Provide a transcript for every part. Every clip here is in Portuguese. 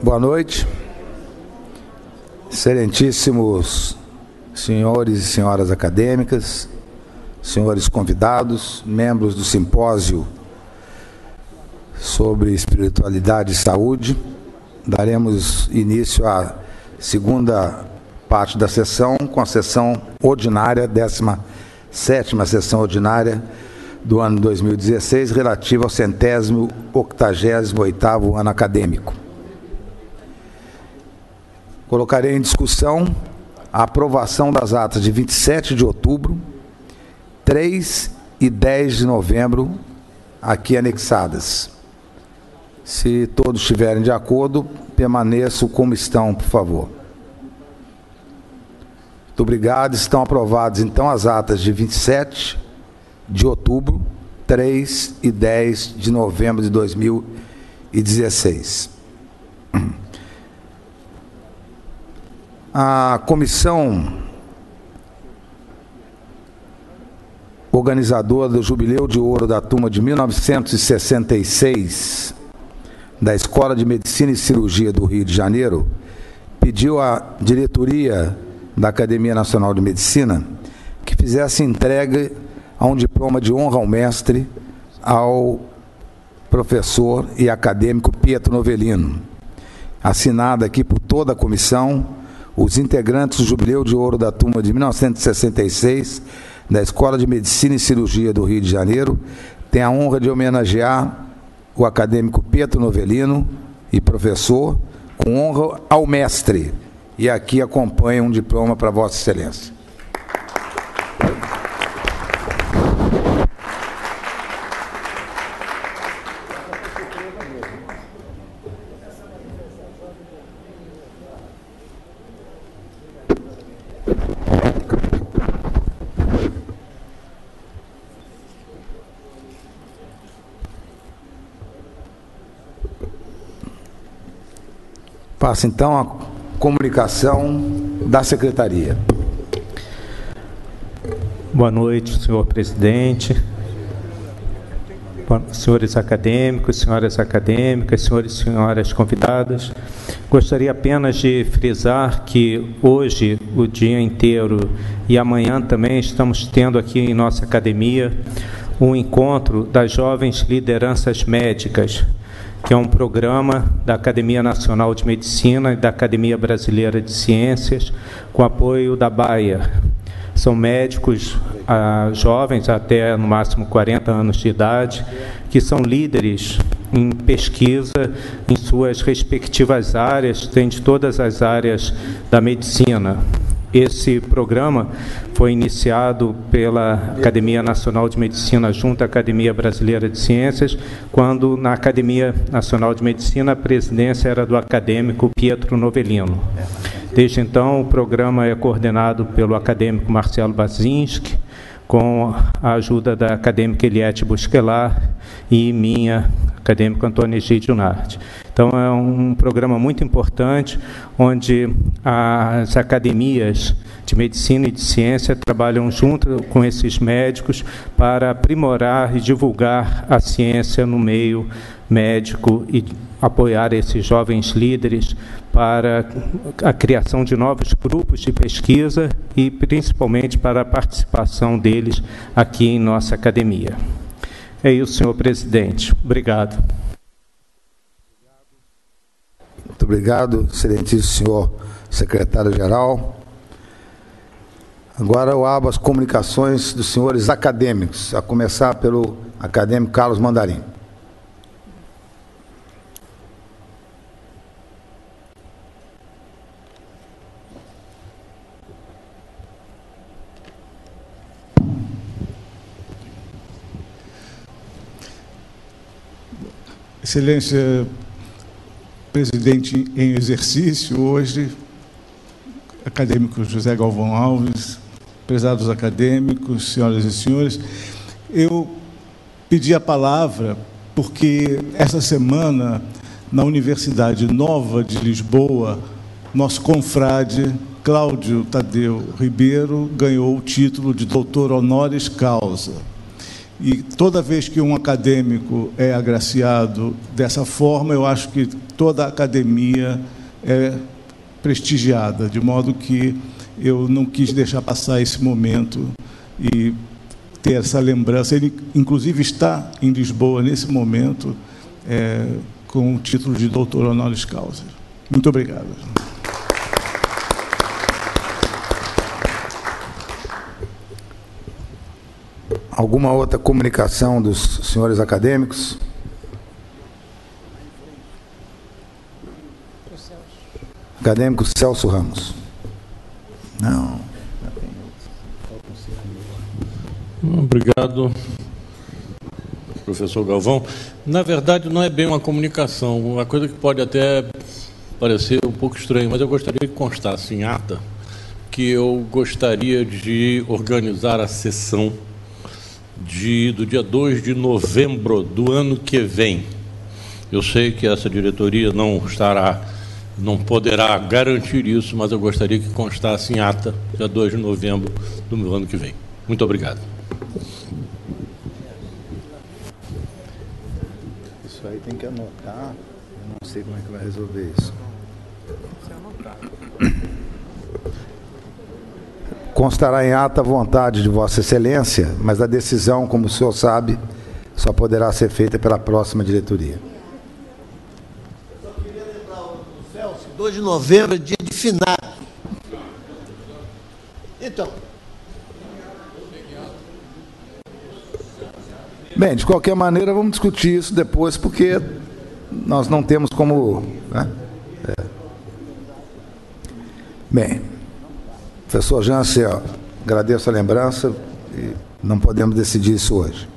Boa noite, excelentíssimos senhores e senhoras acadêmicas, senhores convidados, membros do simpósio sobre espiritualidade e saúde. Daremos início à segunda parte da sessão, com a sessão ordinária, 17ª sessão ordinária do ano 2016, relativa ao 188º ano acadêmico. Colocarei em discussão a aprovação das atas de 27 de outubro, 3 e 10 de novembro, aqui anexadas. Se todos estiverem de acordo, permaneçam como estão, por favor. Muito obrigado. Estão aprovadas, então, as atas de 27 de outubro, 3 e 10 de novembro de 2016. A comissão organizadora do Jubileu de Ouro da turma de 1966 da Escola de Medicina e Cirurgia do Rio de Janeiro pediu à diretoria da Academia Nacional de Medicina que fizesse entrega a um diploma de honra ao mestre ao professor e acadêmico Pietro Novellino, assinado aqui por toda a comissão. Os integrantes do Jubileu de Ouro da turma de 1966 da Escola de Medicina e Cirurgia do Rio de Janeiro têm a honra de homenagear o acadêmico Pietro Novellino e professor com honra ao mestre. E aqui acompanha um diploma para Vossa Excelência. Passa então a comunicação da Secretaria. Boa noite, senhor presidente, senhores acadêmicos, senhoras acadêmicas, senhores e senhoras convidadas. Gostaria apenas de frisar que hoje, o dia inteiro e amanhã também, estamos tendo aqui em nossa academia um encontro das jovens lideranças médicas, que é um programa da Academia Nacional de Medicina e da Academia Brasileira de Ciências, com apoio da Bayer. São médicos jovens, até no máximo 40 anos de idade, que são líderes em pesquisa em suas respectivas áreas, tem de todas as áreas da medicina. Esse programa foi iniciado pela Academia Nacional de Medicina junto à Academia Brasileira de Ciências, quando na Academia Nacional de Medicina a presidência era do acadêmico Pietro Novellino. Desde então, o programa é coordenado pelo acadêmico Marcelo Basinski, com a ajuda da acadêmica Eliette Busquelar e minha, acadêmico Antônio Egídio Nardi. Então, é um programa muito importante, onde as academias de medicina e de ciência trabalham junto com esses médicos para aprimorar e divulgar a ciência no meio médico e apoiar esses jovens líderes para a criação de novos grupos de pesquisa e, principalmente, para a participação deles aqui em nossa academia. É isso, senhor presidente. Obrigado. Muito obrigado, excelentíssimo senhor secretário-geral. Agora eu abro as comunicações dos senhores acadêmicos, a começar pelo acadêmico Carlos Mandarim. Excelência presidente em exercício, hoje, acadêmico José Galvão Alves, prezados acadêmicos, senhoras e senhores, eu pedi a palavra porque essa semana, na Universidade Nova de Lisboa, nosso confrade Cláudio Tadeu Ribeiro ganhou o título de doutor honoris causa. E toda vez que um acadêmico é agraciado dessa forma, eu acho que toda a academia é prestigiada, de modo que eu não quis deixar passar esse momento e ter essa lembrança. Ele, inclusive, está em Lisboa, nesse momento, com o título de doutor honoris causa. Muito obrigado. Alguma outra comunicação dos senhores acadêmicos? Acadêmico Celso Ramos. Não. Obrigado, professor Galvão. Na verdade, não é bem uma comunicação, uma coisa que pode até parecer um pouco estranha, mas eu gostaria que constasse em ata que eu gostaria de organizar a sessão do dia 2 de novembro do ano que vem. Eu sei que essa diretoria não poderá garantir isso, mas eu gostaria que constasse em ata dia 2 de novembro do ano que vem. Muito obrigado. Isso aí tem que anotar. Eu não sei como é que vai resolver isso. Constará em ata a vontade de Vossa Excelência, mas a decisão, como o senhor sabe, só poderá ser feita pela próxima diretoria. Eu só queria lembrar o Celso, 2 de novembro é dia de finado. Então. Bem, de qualquer maneira, vamos discutir isso depois, porque nós não temos como... Né? Bem, professor Jansen, agradeço a lembrança e não podemos decidir isso hoje.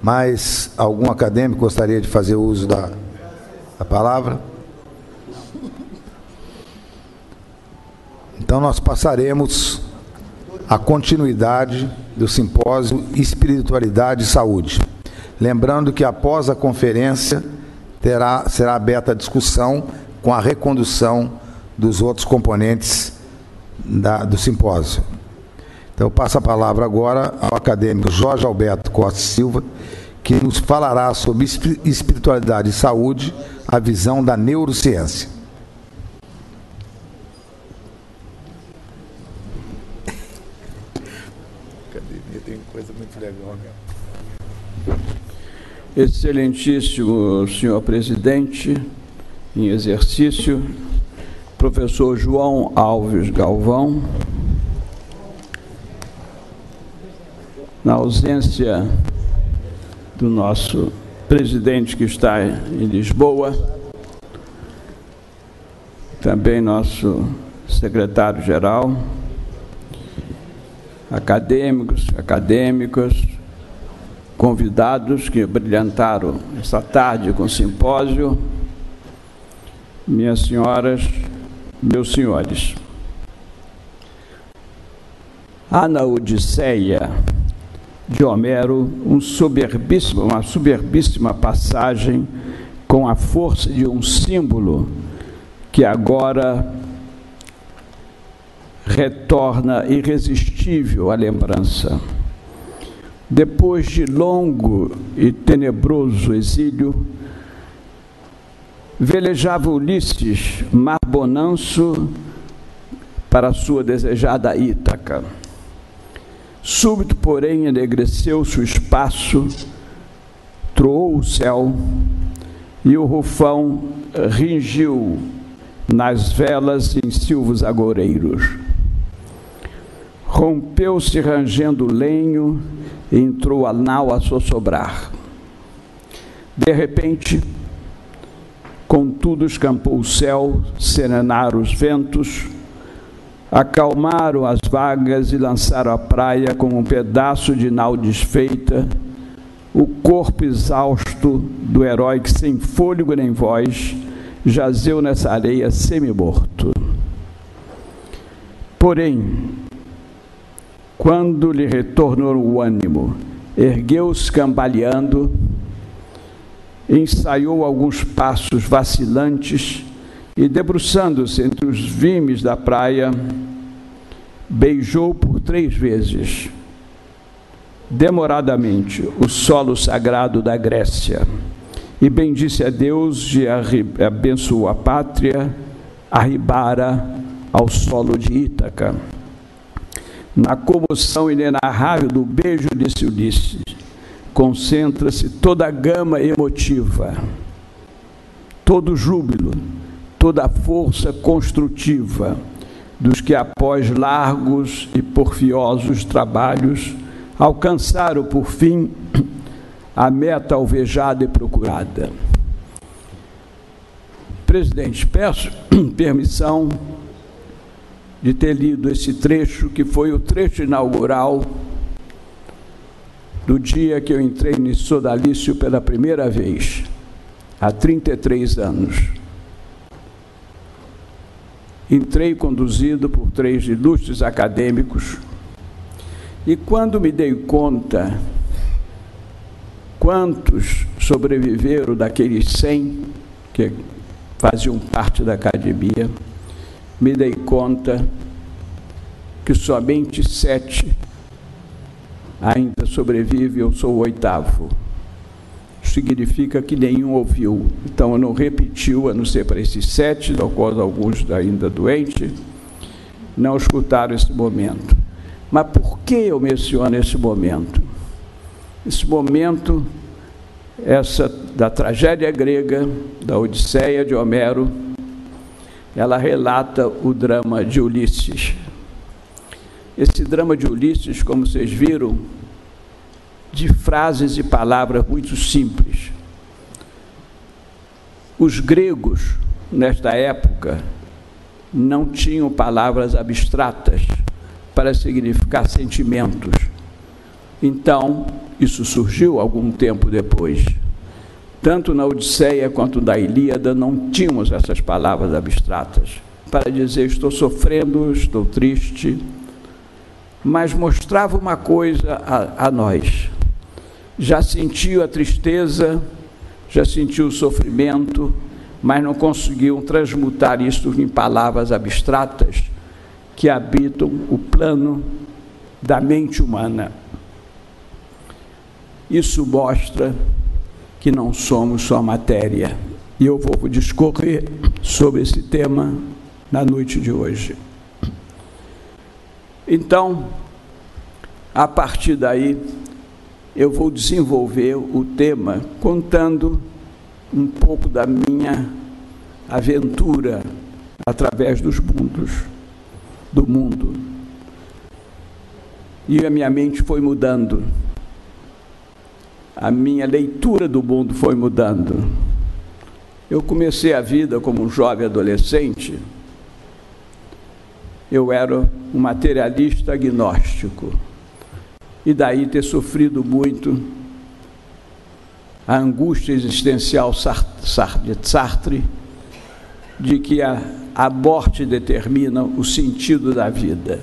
Mas algum acadêmico gostaria de fazer uso da palavra? Então, nós passaremos a continuidade do simpósio Espiritualidade e Saúde. Lembrando que após a conferência será aberta a discussão com a recondução dos outros componentes do simpósio. Então, eu passo a palavra agora ao acadêmico Jorge Alberto Costa Silva, que nos falará sobre espiritualidade e saúde, a visão da neurociência. Academia tem coisa muito legal, né? Excelentíssimo senhor presidente, em exercício, professor João Alves Galvão, na ausência do nosso presidente que está em Lisboa, também nosso secretário-geral, acadêmicas, convidados que brilhantaram esta tarde com o simpósio, minhas senhoras, meus senhores. Há na Odisseia de Homero uma soberbíssima passagem com a força de um símbolo que agora retorna irresistível à lembrança. Depois de longo e tenebroso exílio, velejava Ulisses, mar bonanço, para sua desejada Ítaca. Súbito, porém, enegreceu-se o espaço, troou o céu, e o rufão ringiu nas velas em silvos agoureiros. Rompeu-se rangendo o lenho, e entrou a nau a sossobrar. De repente, contudo, escampou o céu, serenaram os ventos, acalmaram as vagas e lançaram à praia como um pedaço de nau desfeita o corpo exausto do herói que, sem fôlego nem voz, jazeu nessa areia semi-morto. Porém, quando lhe retornou o ânimo, ergueu-se cambaleando, ensaiou alguns passos vacilantes e, debruçando-se entre os vimes da praia, beijou por 3 vezes. demoradamente o solo sagrado da Grécia e bendisse a Deus e abençoou a pátria, arribara ao solo de Ítaca. Na comoção inenarrável do beijo desse Ulisses, concentra-se toda a gama emotiva, todo o júbilo, toda a força construtiva dos que, após largos e porfiosos trabalhos, alcançaram, por fim, a meta alvejada e procurada. Presidente, peço permissão de ter lido esse trecho, que foi o trecho inaugural do dia que eu entrei no sodalício pela primeira vez, há 33 anos. Entrei conduzido por 3 ilustres acadêmicos e, quando me dei conta quantos sobreviveram daqueles 100 que faziam parte da academia, me dei conta que somente 7 ainda sobrevivem. Eu sou o 8º. Significa que nenhum ouviu. Então, eu não repetiu, a não ser para esses 7, do qual alguns ainda doentes, não escutaram esse momento. Mas por que eu menciono esse momento? Esse momento, essa da tragédia grega, da Odisseia de Homero, ela relata o drama de Ulisses. Esse drama de Ulisses, como vocês viram, de frases e palavras muito simples. Os gregos, nesta época, não tinham palavras abstratas para significar sentimentos. Então, isso surgiu algum tempo depois. Tanto na Odisseia quanto na Ilíada não tínhamos essas palavras abstratas para dizer estou sofrendo, estou triste, mas mostrava uma coisa a nós. Já sentiu a tristeza, já sentiu o sofrimento, mas não conseguiam transmutar isso em palavras abstratas que habitam o plano da mente humana. Isso mostra que não somos só matéria. E eu vou discorrer sobre esse tema na noite de hoje. Então, a partir daí, eu vou desenvolver o tema contando um pouco da minha aventura através dos mundos, do mundo. E a minha mente foi mudando. A minha leitura do mundo foi mudando. Eu comecei a vida como um jovem adolescente. Eu era um materialista agnóstico. E daí ter sofrido muito a angústia existencial de Sartre, de que a morte determina o sentido da vida.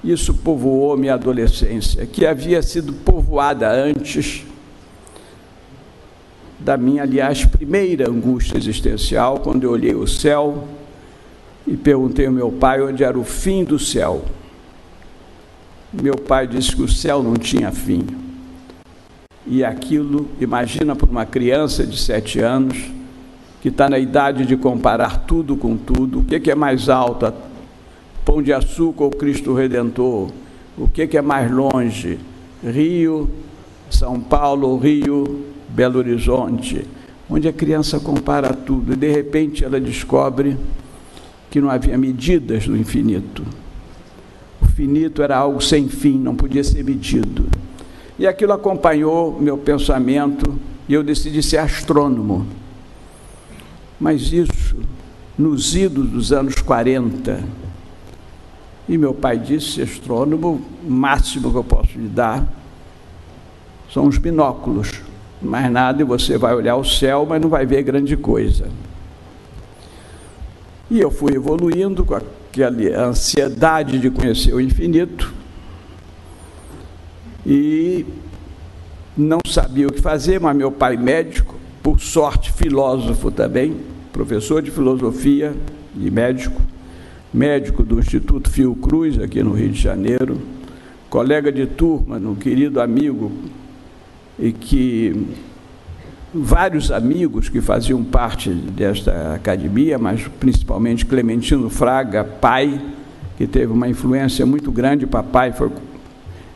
Isso povoou minha adolescência, que havia sido povoada antes da minha, aliás, primeira angústia existencial, quando eu olhei o céu e perguntei ao meu pai onde era o fim do céu. Meu pai disse que o céu não tinha fim. E aquilo, imagina para uma criança de 7 anos, que está na idade de comparar tudo com tudo, o que é mais alto, Pão de Açúcar ou Cristo Redentor? O que é mais longe? Rio, São Paulo, Rio, Belo Horizonte? Onde a criança compara tudo e, de repente, ela descobre que não havia medidas do infinito. O finito era algo sem fim, não podia ser medido. E aquilo acompanhou meu pensamento e eu decidi ser astrônomo. Mas isso, nos idos dos anos 40, e meu pai disse, astrônomo, o máximo que eu posso lhe dar são os binóculos. Mais nada, e você vai olhar o céu, mas não vai ver grande coisa. E eu fui evoluindo com aquela ansiedade de conhecer o infinito e não sabia o que fazer, mas meu pai médico, por sorte filósofo também, professor de filosofia e médico do Instituto Fiocruz, aqui no Rio de Janeiro, colega de turma, um querido amigo, e que vários amigos que faziam parte desta academia, mas principalmente Clementino Fraga, pai, que teve uma influência muito grande. Papai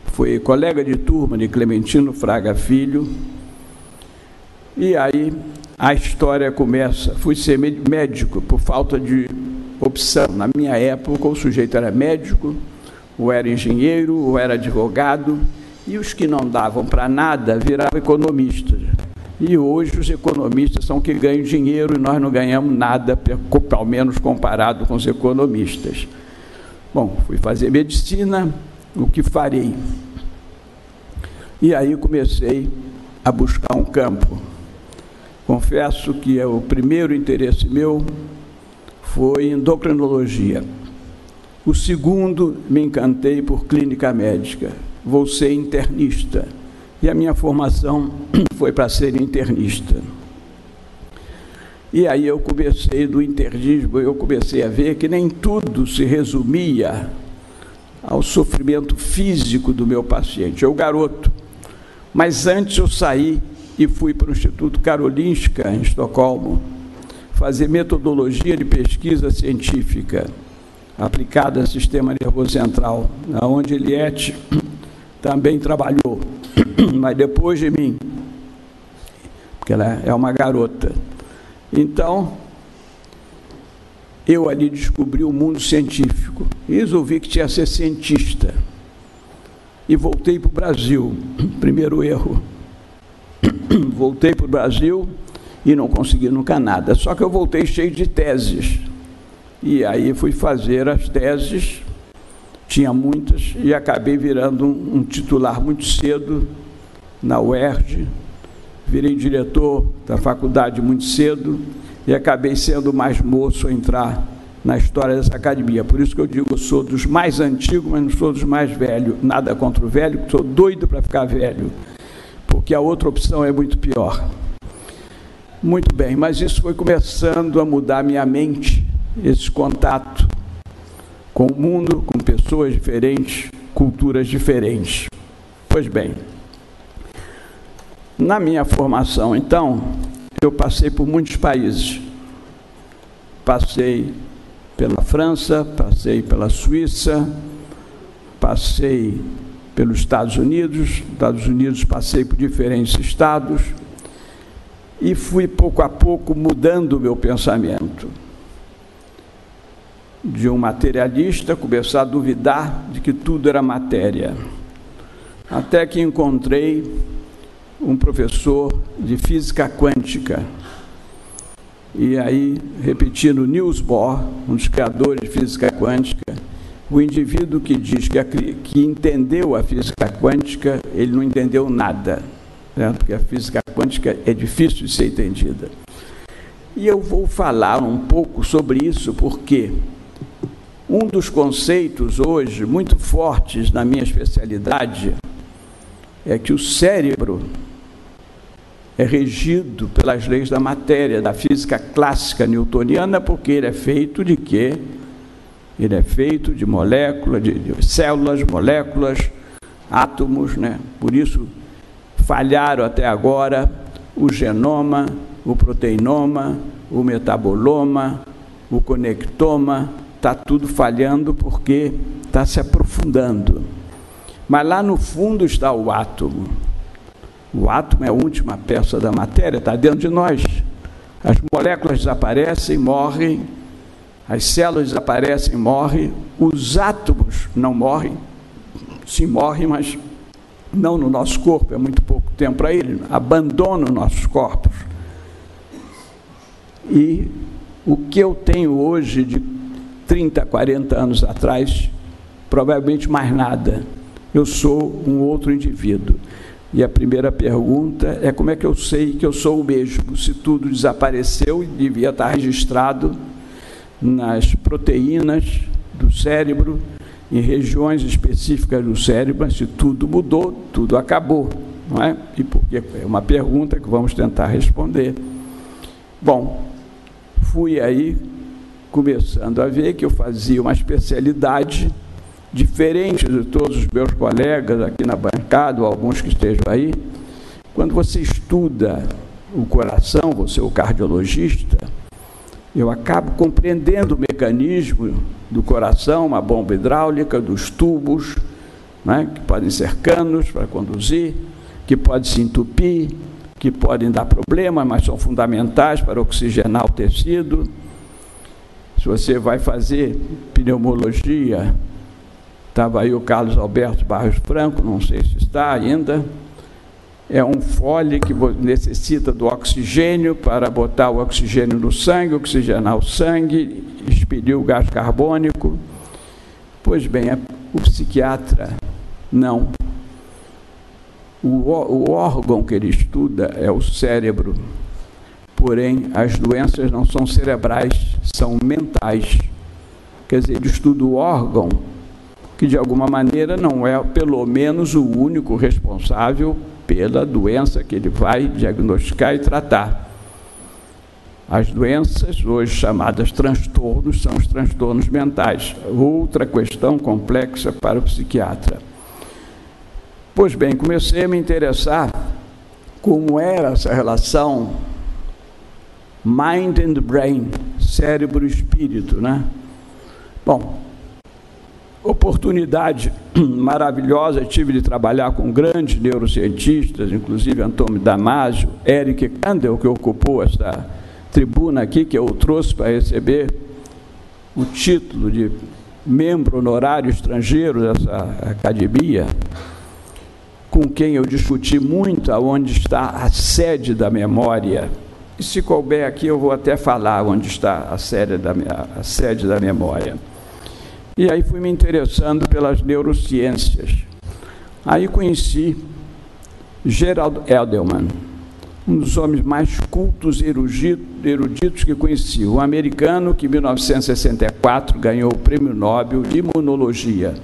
foi colega de turma de Clementino Fraga Filho. E aí a história começa. Fui ser médico por falta de opção. Na minha época, o sujeito era médico, ou era engenheiro, ou era advogado, e os que não davam para nada viravam economistas. E hoje os economistas são que ganham dinheiro e nós não ganhamos nada, ao menos comparado com os economistas. Bom, fui fazer medicina, o que farei? E aí comecei a buscar um campo. Confesso que o primeiro interesse meu foi endocrinologia. O segundo, me encantei por clínica médica. Vou ser internista. E a minha formação foi para ser internista. E aí eu comecei do internismo, eu comecei a ver que nem tudo se resumia ao sofrimento físico do meu paciente. Eu, garoto. Mas antes eu saí e fui para o Instituto Karolinska, em Estocolmo, fazer metodologia de pesquisa científica aplicada ao sistema nervoso central, onde Eliette também trabalhou, mas depois de mim, porque ela é uma garota. Então, eu ali descobri o mundo científico e resolvi que tinha que ser cientista. E voltei para o Brasil, primeiro erro. Voltei para o Brasil e não consegui nunca nada. Só que eu voltei cheio de teses. E aí fui fazer as teses, tinha muitas, e acabei virando um titular muito cedo na UERJ. Virei diretor da faculdade muito cedo e acabei sendo o mais moço a entrar na história dessa academia. Por isso que eu digo, eu sou dos mais antigos, mas não sou dos mais velhos. Nada contra o velho, sou doido para ficar velho, porque a outra opção é muito pior. Muito bem, mas isso foi começando a mudar minha mente, esse contato com o mundo, com pessoas diferentes, culturas diferentes. Pois bem, na minha formação, então, eu passei por muitos países. Passei pela França, passei pela Suíça, passei pelos Estados Unidos passei por diferentes estados e fui pouco a pouco mudando o meu pensamento. De um materialista, começar a duvidar de que tudo era matéria. Até que encontrei um professor de física quântica. E aí, repetindo Niels Bohr, um dos criadores de física quântica, o indivíduo que diz que entendeu a física quântica, ele não entendeu nada, né? Porque a física quântica é difícil de ser entendida. E eu vou falar um pouco sobre isso, porque um dos conceitos hoje muito fortes na minha especialidade é que o cérebro é regido pelas leis da matéria, da física clássica newtoniana, porque ele é feito de quê? Ele é feito de moléculas, de células, moléculas, átomos, né? Por isso, falharam até agora o genoma, o proteinoma, o metaboloma, o conectoma, está tudo falhando porque está se aprofundando. Mas lá no fundo está o átomo. O átomo é a última peça da matéria, está dentro de nós. As moléculas desaparecem, morrem, as células desaparecem, morrem, os átomos não morrem, sim morrem, mas não no nosso corpo, é muito pouco tempo para ele, abandonam nossos corpos. E o que eu tenho hoje de 30, 40 anos atrás, provavelmente mais nada. Eu sou um outro indivíduo. E a primeira pergunta é como é que eu sei que eu sou o mesmo? Se tudo desapareceu e devia estar registrado nas proteínas do cérebro, em regiões específicas do cérebro, mas se tudo mudou, tudo acabou, não é? E porque é uma pergunta que vamos tentar responder. Bom, fui aí começando a ver que eu fazia uma especialidade diferente de todos os meus colegas aqui na bancada, ou alguns que estejam aí, quando você estuda o coração, você é o cardiologista, eu acabo compreendendo o mecanismo do coração, uma bomba hidráulica, dos tubos, né, que podem ser canos para conduzir, que pode se entupir, que podem dar problemas, mas são fundamentais para oxigenar o tecido. Se você vai fazer pneumologia, estava aí o Carlos Alberto Barros Franco, não sei se está ainda, é um fole que necessita do oxigênio para botar o oxigênio no sangue, oxigenar o sangue, expelir o gás carbônico. Pois bem, o psiquiatra não. O órgão que ele estuda é o cérebro, porém as doenças não são cerebrais, são mentais. Quer dizer, ele estuda o órgão que de alguma maneira não é pelo menos o único responsável pela doença que ele vai diagnosticar e tratar. As doenças, hoje chamadas transtornos, são os transtornos mentais. Outra questão complexa para o psiquiatra. Pois bem, comecei a me interessar como era essa relação mind and brain, cérebro e espírito, né? Bom, oportunidade maravilhosa tive de trabalhar com grandes neurocientistas, inclusive Antônio Damasio, Eric Kandel, que ocupou essa tribuna aqui, que eu trouxe para receber o título de membro honorário estrangeiro dessa academia, com quem eu discuti muito aonde está a sede da memória. E se couber aqui, eu vou até falar onde está a sede da memória. E aí fui me interessando pelas neurociências. Aí conheci Gerald Edelman, um dos homens mais cultos e eruditos que conheci, um americano que em 1964 ganhou o Prêmio Nobel de Imunologia.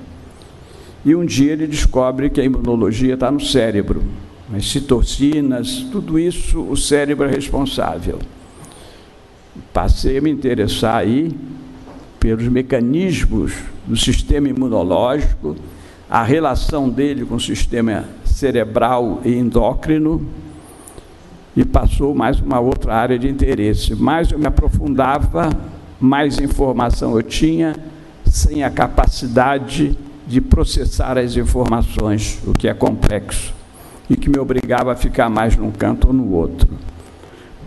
E um dia ele descobre que a imunologia está no cérebro, as citocinas, tudo isso o cérebro é responsável. Passei a me interessar aí pelos mecanismos do sistema imunológico, a relação dele com o sistema cerebral e endócrino, e passou mais uma outra área de interesse. Mais eu me aprofundava, mais informação eu tinha, sem a capacidade de processar as informações, o que é complexo, e que me obrigava a ficar mais num canto ou no outro.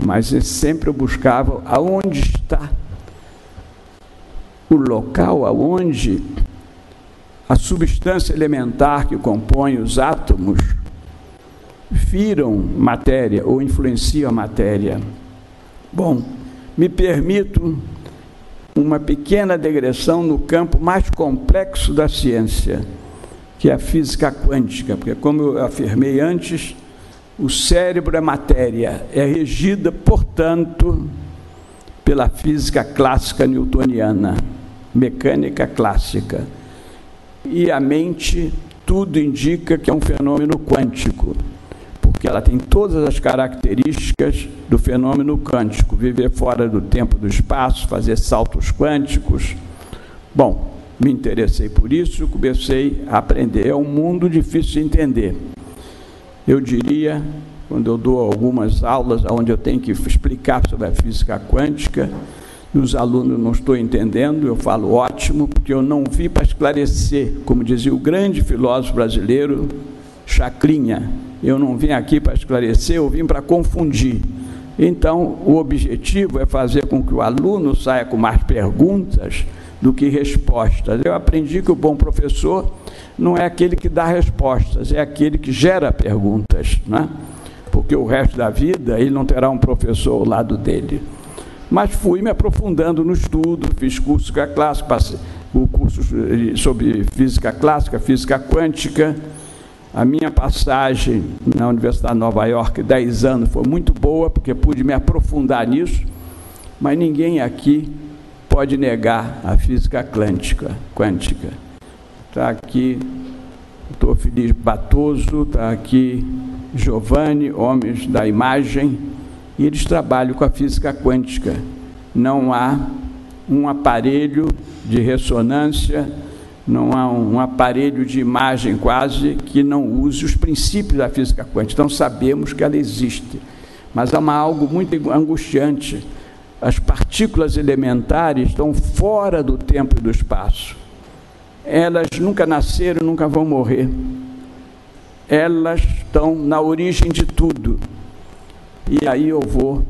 Mas sempre eu buscava aonde está o local, aonde a substância elementar que compõe os átomos viram matéria ou influenciam a matéria. Bom, me permito uma pequena digressão no campo mais complexo da ciência, que é a física quântica, porque, como eu afirmei antes, o cérebro é matéria, é regida, portanto, pela física clássica newtoniana, mecânica clássica. E a mente, tudo indica que é um fenômeno quântico, porque ela tem todas as características do fenômeno quântico, viver fora do tempo e do espaço, fazer saltos quânticos. Bom, me interessei por isso, comecei a aprender. É um mundo difícil de entender. Eu diria, quando eu dou algumas aulas onde eu tenho que explicar sobre a física quântica, e os alunos não estão entendendo, eu falo ótimo, porque eu não vim para esclarecer, como dizia o grande filósofo brasileiro, Chacrinha. Eu não vim aqui para esclarecer, eu vim para confundir. Então, o objetivo é fazer com que o aluno saia com mais perguntas do que respostas. Eu aprendi que o bom professor não é aquele que dá respostas, é aquele que gera perguntas, né? Porque o resto da vida ele não terá um professor ao lado dele. Mas fui me aprofundando no estudo, fiz curso clássico, passei o curso sobre física clássica, física quântica. A minha passagem na Universidade de Nova York, 10 anos, foi muito boa, porque pude me aprofundar nisso, mas ninguém aqui pode negar a física quântica. Está aqui o doutor Felipe Batoso, está aqui Giovanni, homens da imagem, e eles trabalham com a física quântica. Não há um aparelho de ressonância Não há um aparelho de imagem quase que não use os princípios da física quântica. Então sabemos que ela existe. Mas há algo muito angustiante. As partículas elementares estão fora do tempo e do espaço. Elas nunca nasceram, nunca vão morrer. Elas estão na origem de tudo. E aí eu vou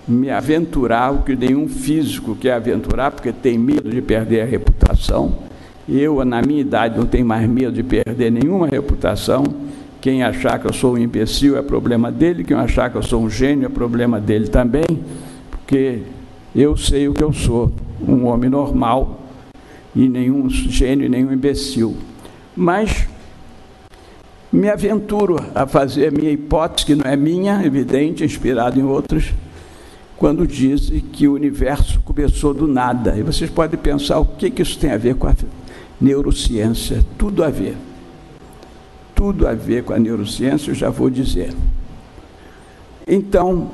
me aventurar, o que nenhum físico quer aventurar, porque tem medo de perder a reputação. Eu, na minha idade, não tenho mais medo de perder nenhuma reputação. Quem achar que eu sou um imbecil é problema dele, quem achar que eu sou um gênio é problema dele também, porque eu sei o que eu sou, um homem normal, e nenhum gênio e nenhum imbecil. Mas me aventuro a fazer a minha hipótese, que não é minha, evidente, inspirada em outros, quando dizem que o universo começou do nada. E vocês podem pensar o que isso tem a ver com a neurociência. Tudo a ver. Tudo a ver com a neurociência, eu já vou dizer. Então,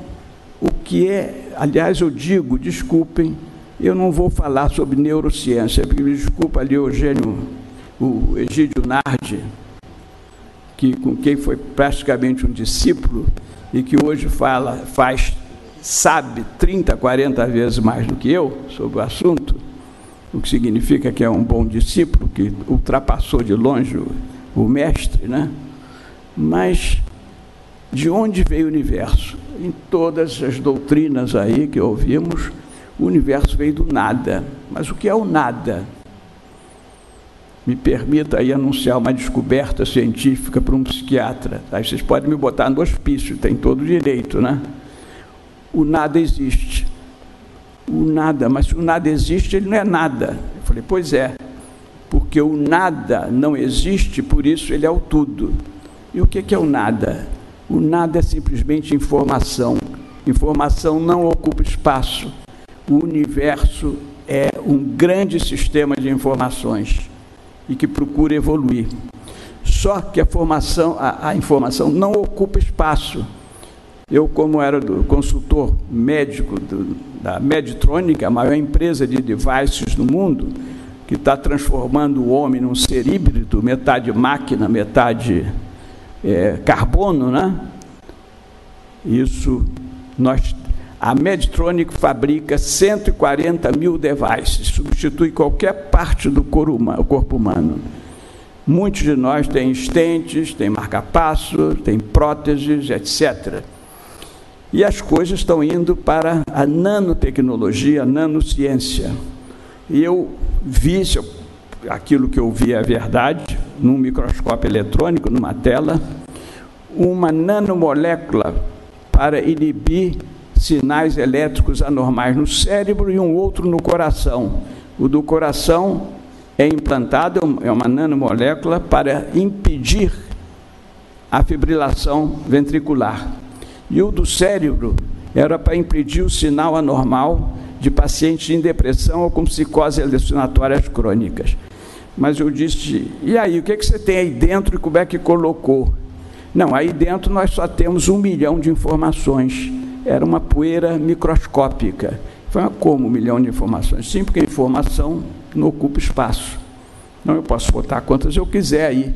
o que é... Aliás, eu digo, desculpem, eu não vou falar sobre neurociência, porque, me desculpa ali o Egídio Nardi, com quem foi praticamente um discípulo, e que hoje sabe 30, 40 vezes mais do que eu sobre o assunto, o que significa que é um bom discípulo, que ultrapassou de longe o mestre, né? Mas de onde veio o universo? Em todas as doutrinas aí que ouvimos, o universo veio do nada. Mas o que é o nada? Me permita aí anunciar uma descoberta científica para um psiquiatra. Aí vocês podem me botar no hospício, tem todo o direito, né? O nada existe. O nada, mas se o nada existe, ele não é nada. Eu falei, pois é, porque o nada não existe, por isso ele é o tudo. E o que é o nada? O nada é simplesmente informação. Informação não ocupa espaço. O universo é um grande sistema de informações e que procura evoluir. Só que a informação não ocupa espaço. Eu, como era consultor médico da Medtronic, a maior empresa de devices no mundo, que está transformando o homem num ser híbrido, metade máquina, metade carbono, né? A Medtronic fabrica 140 mil devices, substitui qualquer parte do corpo humano. Muitos de nós têm stents, têm marca-passo, têm próteses, etc. E as coisas estão indo para a nanotecnologia, a nanociência. E eu vi, se aquilo que eu vi é verdade, num microscópio eletrônico, numa tela, uma nanomolécula para inibir sinais elétricos anormais no cérebro e um outro no coração. O do coração é implantado, é uma nanomolécula para impedir a fibrilação ventricular. E o do cérebro era para impedir o sinal anormal de pacientes em depressão ou com psicose alucinatórias crônicas. Mas eu disse, e aí, o que você tem aí dentro e como é que colocou? Não, aí dentro nós só temos 1 milhão de informações. Era uma poeira microscópica. Foi como 1 milhão de informações? Sim, porque a informação não ocupa espaço. Não, eu posso botar quantas eu quiser aí.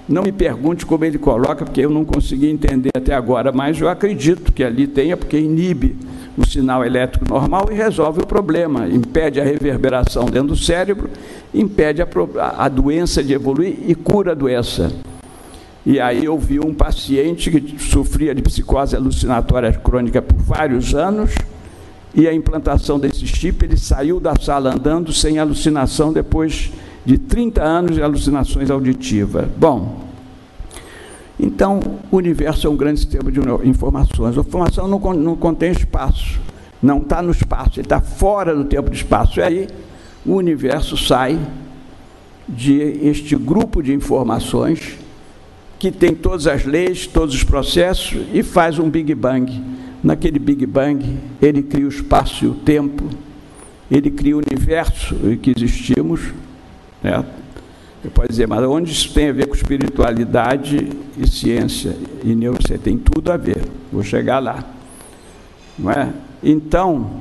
Não me pergunte como ele coloca, porque eu não consegui entender até agora, mas eu acredito que ali tenha, porque inibe o sinal elétrico normal e resolve o problema, impede a reverberação dentro do cérebro, impede a doença de evoluir e cura a doença. E aí eu vi um paciente que sofria de psicose alucinatória crônica por vários anos, e a implantação desse chip, ele saiu da sala andando sem alucinação depois de 30 anos de alucinações auditivas. Bom, então o universo é um grande sistema de informações. A informação não contém espaço, não está no espaço, ele está fora do tempo de espaço. E aí o universo sai de este grupo de informações que tem todas as leis, todos os processos e faz um Big Bang. Naquele Big Bang, ele cria o espaço e o tempo, ele cria o universo em que existimos, né? Você pode dizer, mas onde isso tem a ver com espiritualidade e ciência e neurociência? Tem tudo a ver, vou chegar lá. Não é? Então,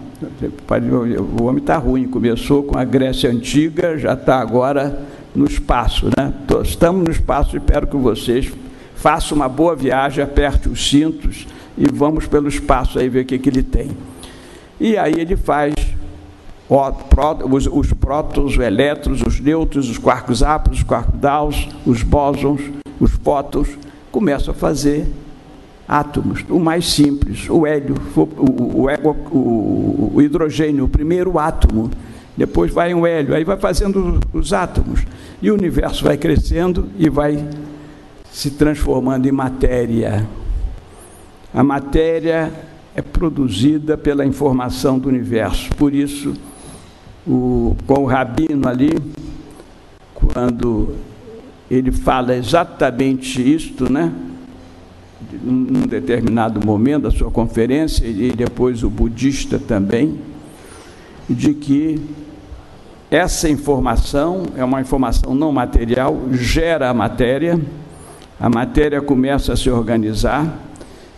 o homem está ruim, começou com a Grécia Antiga, já está agora no espaço, né? Estamos no espaço, espero que vocês façam uma boa viagem, aperte os cintos e vamos pelo espaço aí ver o que ele tem. E aí ele faz os prótons, os elétrons, os nêutrons, os quarks átomos, os quarks daus, os bósons, os fótons, começam a fazer átomos. O mais simples, o hélio, o hidrogênio, o primeiro átomo, depois vai um hélio, aí vai fazendo os átomos, e o universo vai crescendo e vai se transformando em matéria. A matéria é produzida pela informação do universo, por isso, com o Rabino ali, quando ele fala exatamente isto, né? Num determinado momento da sua conferência, e depois o budista também, de que essa informação é uma informação não material, gera a matéria começa a se organizar,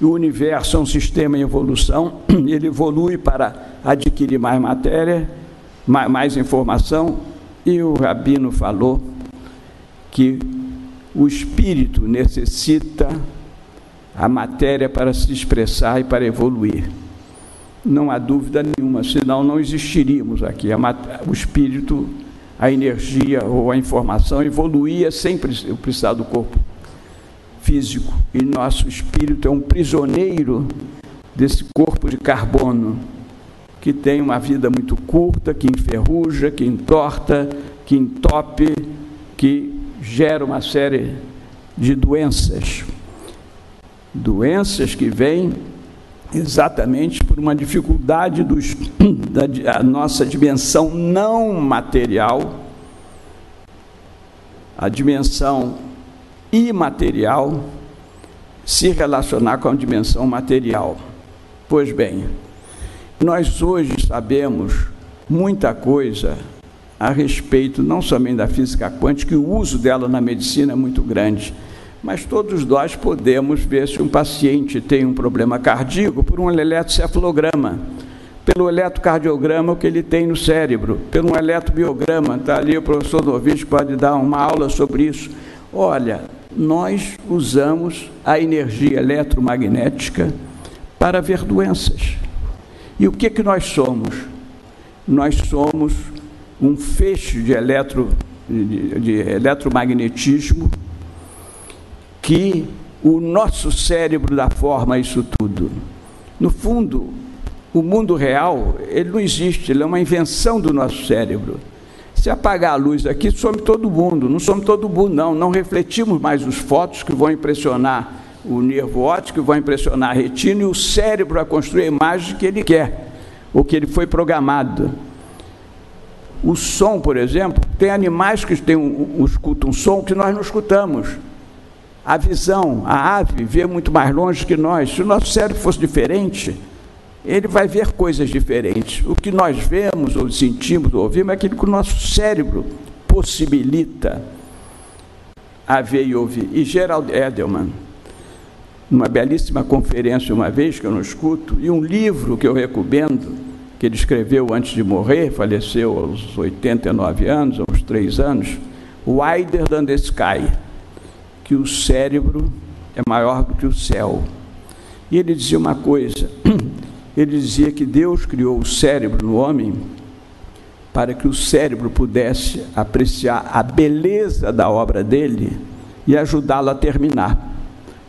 e o universo é um sistema em evolução, ele evolui para adquirir mais matéria, mais informação, e o Rabino falou que o espírito necessita a matéria para se expressar e para evoluir. Não há dúvida nenhuma, senão não existiríamos aqui. O espírito, a energia ou a informação evoluía sem precisar do corpo físico. E nosso espírito é um prisioneiro desse corpo de carbono, que tem uma vida muito curta, que enferruja, que entorta, que entope, que gera uma série de doenças. Doenças que vêm exatamente por uma dificuldade da nossa dimensão não material, a dimensão imaterial, se relacionar com a dimensão material. Pois bem, nós hoje sabemos muita coisa a respeito não somente da física quântica, e o uso dela na medicina é muito grande, mas todos nós podemos ver se um paciente tem um problema cardíaco por um eletrocefalograma, pelo eletrocardiograma o que ele tem no cérebro, pelo um eletrobiograma, está ali o professor Novici pode dar uma aula sobre isso. Olha, nós usamos a energia eletromagnética para ver doenças. E o que nós somos? Nós somos um feixe de eletromagnetismo que o nosso cérebro dá forma a isso tudo. No fundo, o mundo real, ele não existe, ele é uma invenção do nosso cérebro. Se apagar a luz aqui, some todo mundo. Não some todo mundo, não refletimos mais os fótons que vão impressionar o nervo óptico, que vão impressionar a retina, e o cérebro a construir a imagem que ele quer, ou que ele foi programado. O som, por exemplo, tem animais que escutam um som que nós não escutamos. A visão, a ave vê muito mais longe que nós. Se o nosso cérebro fosse diferente, ele vai ver coisas diferentes. O que nós vemos, ou sentimos, ou ouvimos, é aquilo que o nosso cérebro possibilita a ver e ouvir. E Gerald Edelman, numa belíssima conferência uma vez, que eu não escuto, e um livro que eu recomendo, que ele escreveu antes de morrer, faleceu aos 89 anos, aos 3 anos, Wider Than the Sky, que o cérebro é maior do que o céu. E ele dizia uma coisa, ele dizia que Deus criou o cérebro no homem para que o cérebro pudesse apreciar a beleza da obra dele e ajudá-lo a terminar.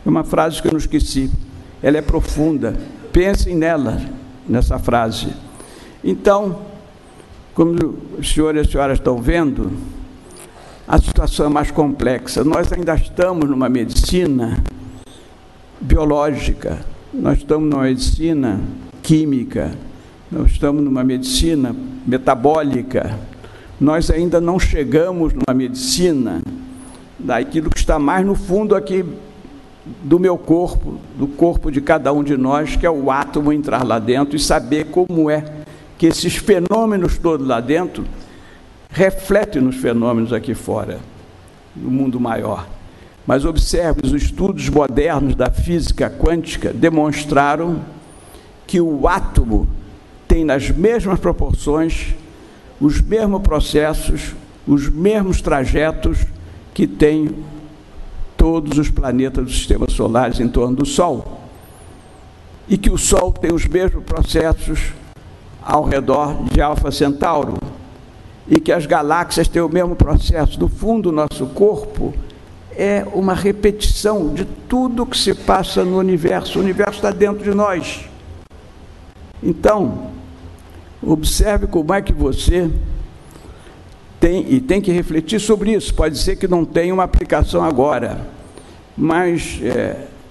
É uma frase que eu não esqueci, ela é profunda, pensem nela, nessa frase. Então, como os senhores e as senhoras estão vendo, a situação é mais complexa. Nós ainda estamos numa medicina biológica, nós estamos numa medicina química, nós estamos numa medicina metabólica, nós ainda não chegamos numa medicina daquilo que está mais no fundo aqui do meu corpo, do corpo de cada um de nós, que é o átomo, entrar lá dentro e saber como é que esses fenômenos todos lá dentro refletem nos fenômenos aqui fora, no mundo maior. Mas observe, os estudos modernos da física quântica demonstraram que o átomo tem nas mesmas proporções, os mesmos processos, os mesmos trajetos que têm todos os planetas do sistema solar em torno do Sol, e que o Sol tem os mesmos processos ao redor de Alfa Centauro, e que as galáxias têm o mesmo processo. No fundo, o nosso corpo é uma repetição de tudo que se passa no universo. O universo está dentro de nós. Então, observe como é que você tem que refletir sobre isso. Pode ser que não tenha uma aplicação agora, mas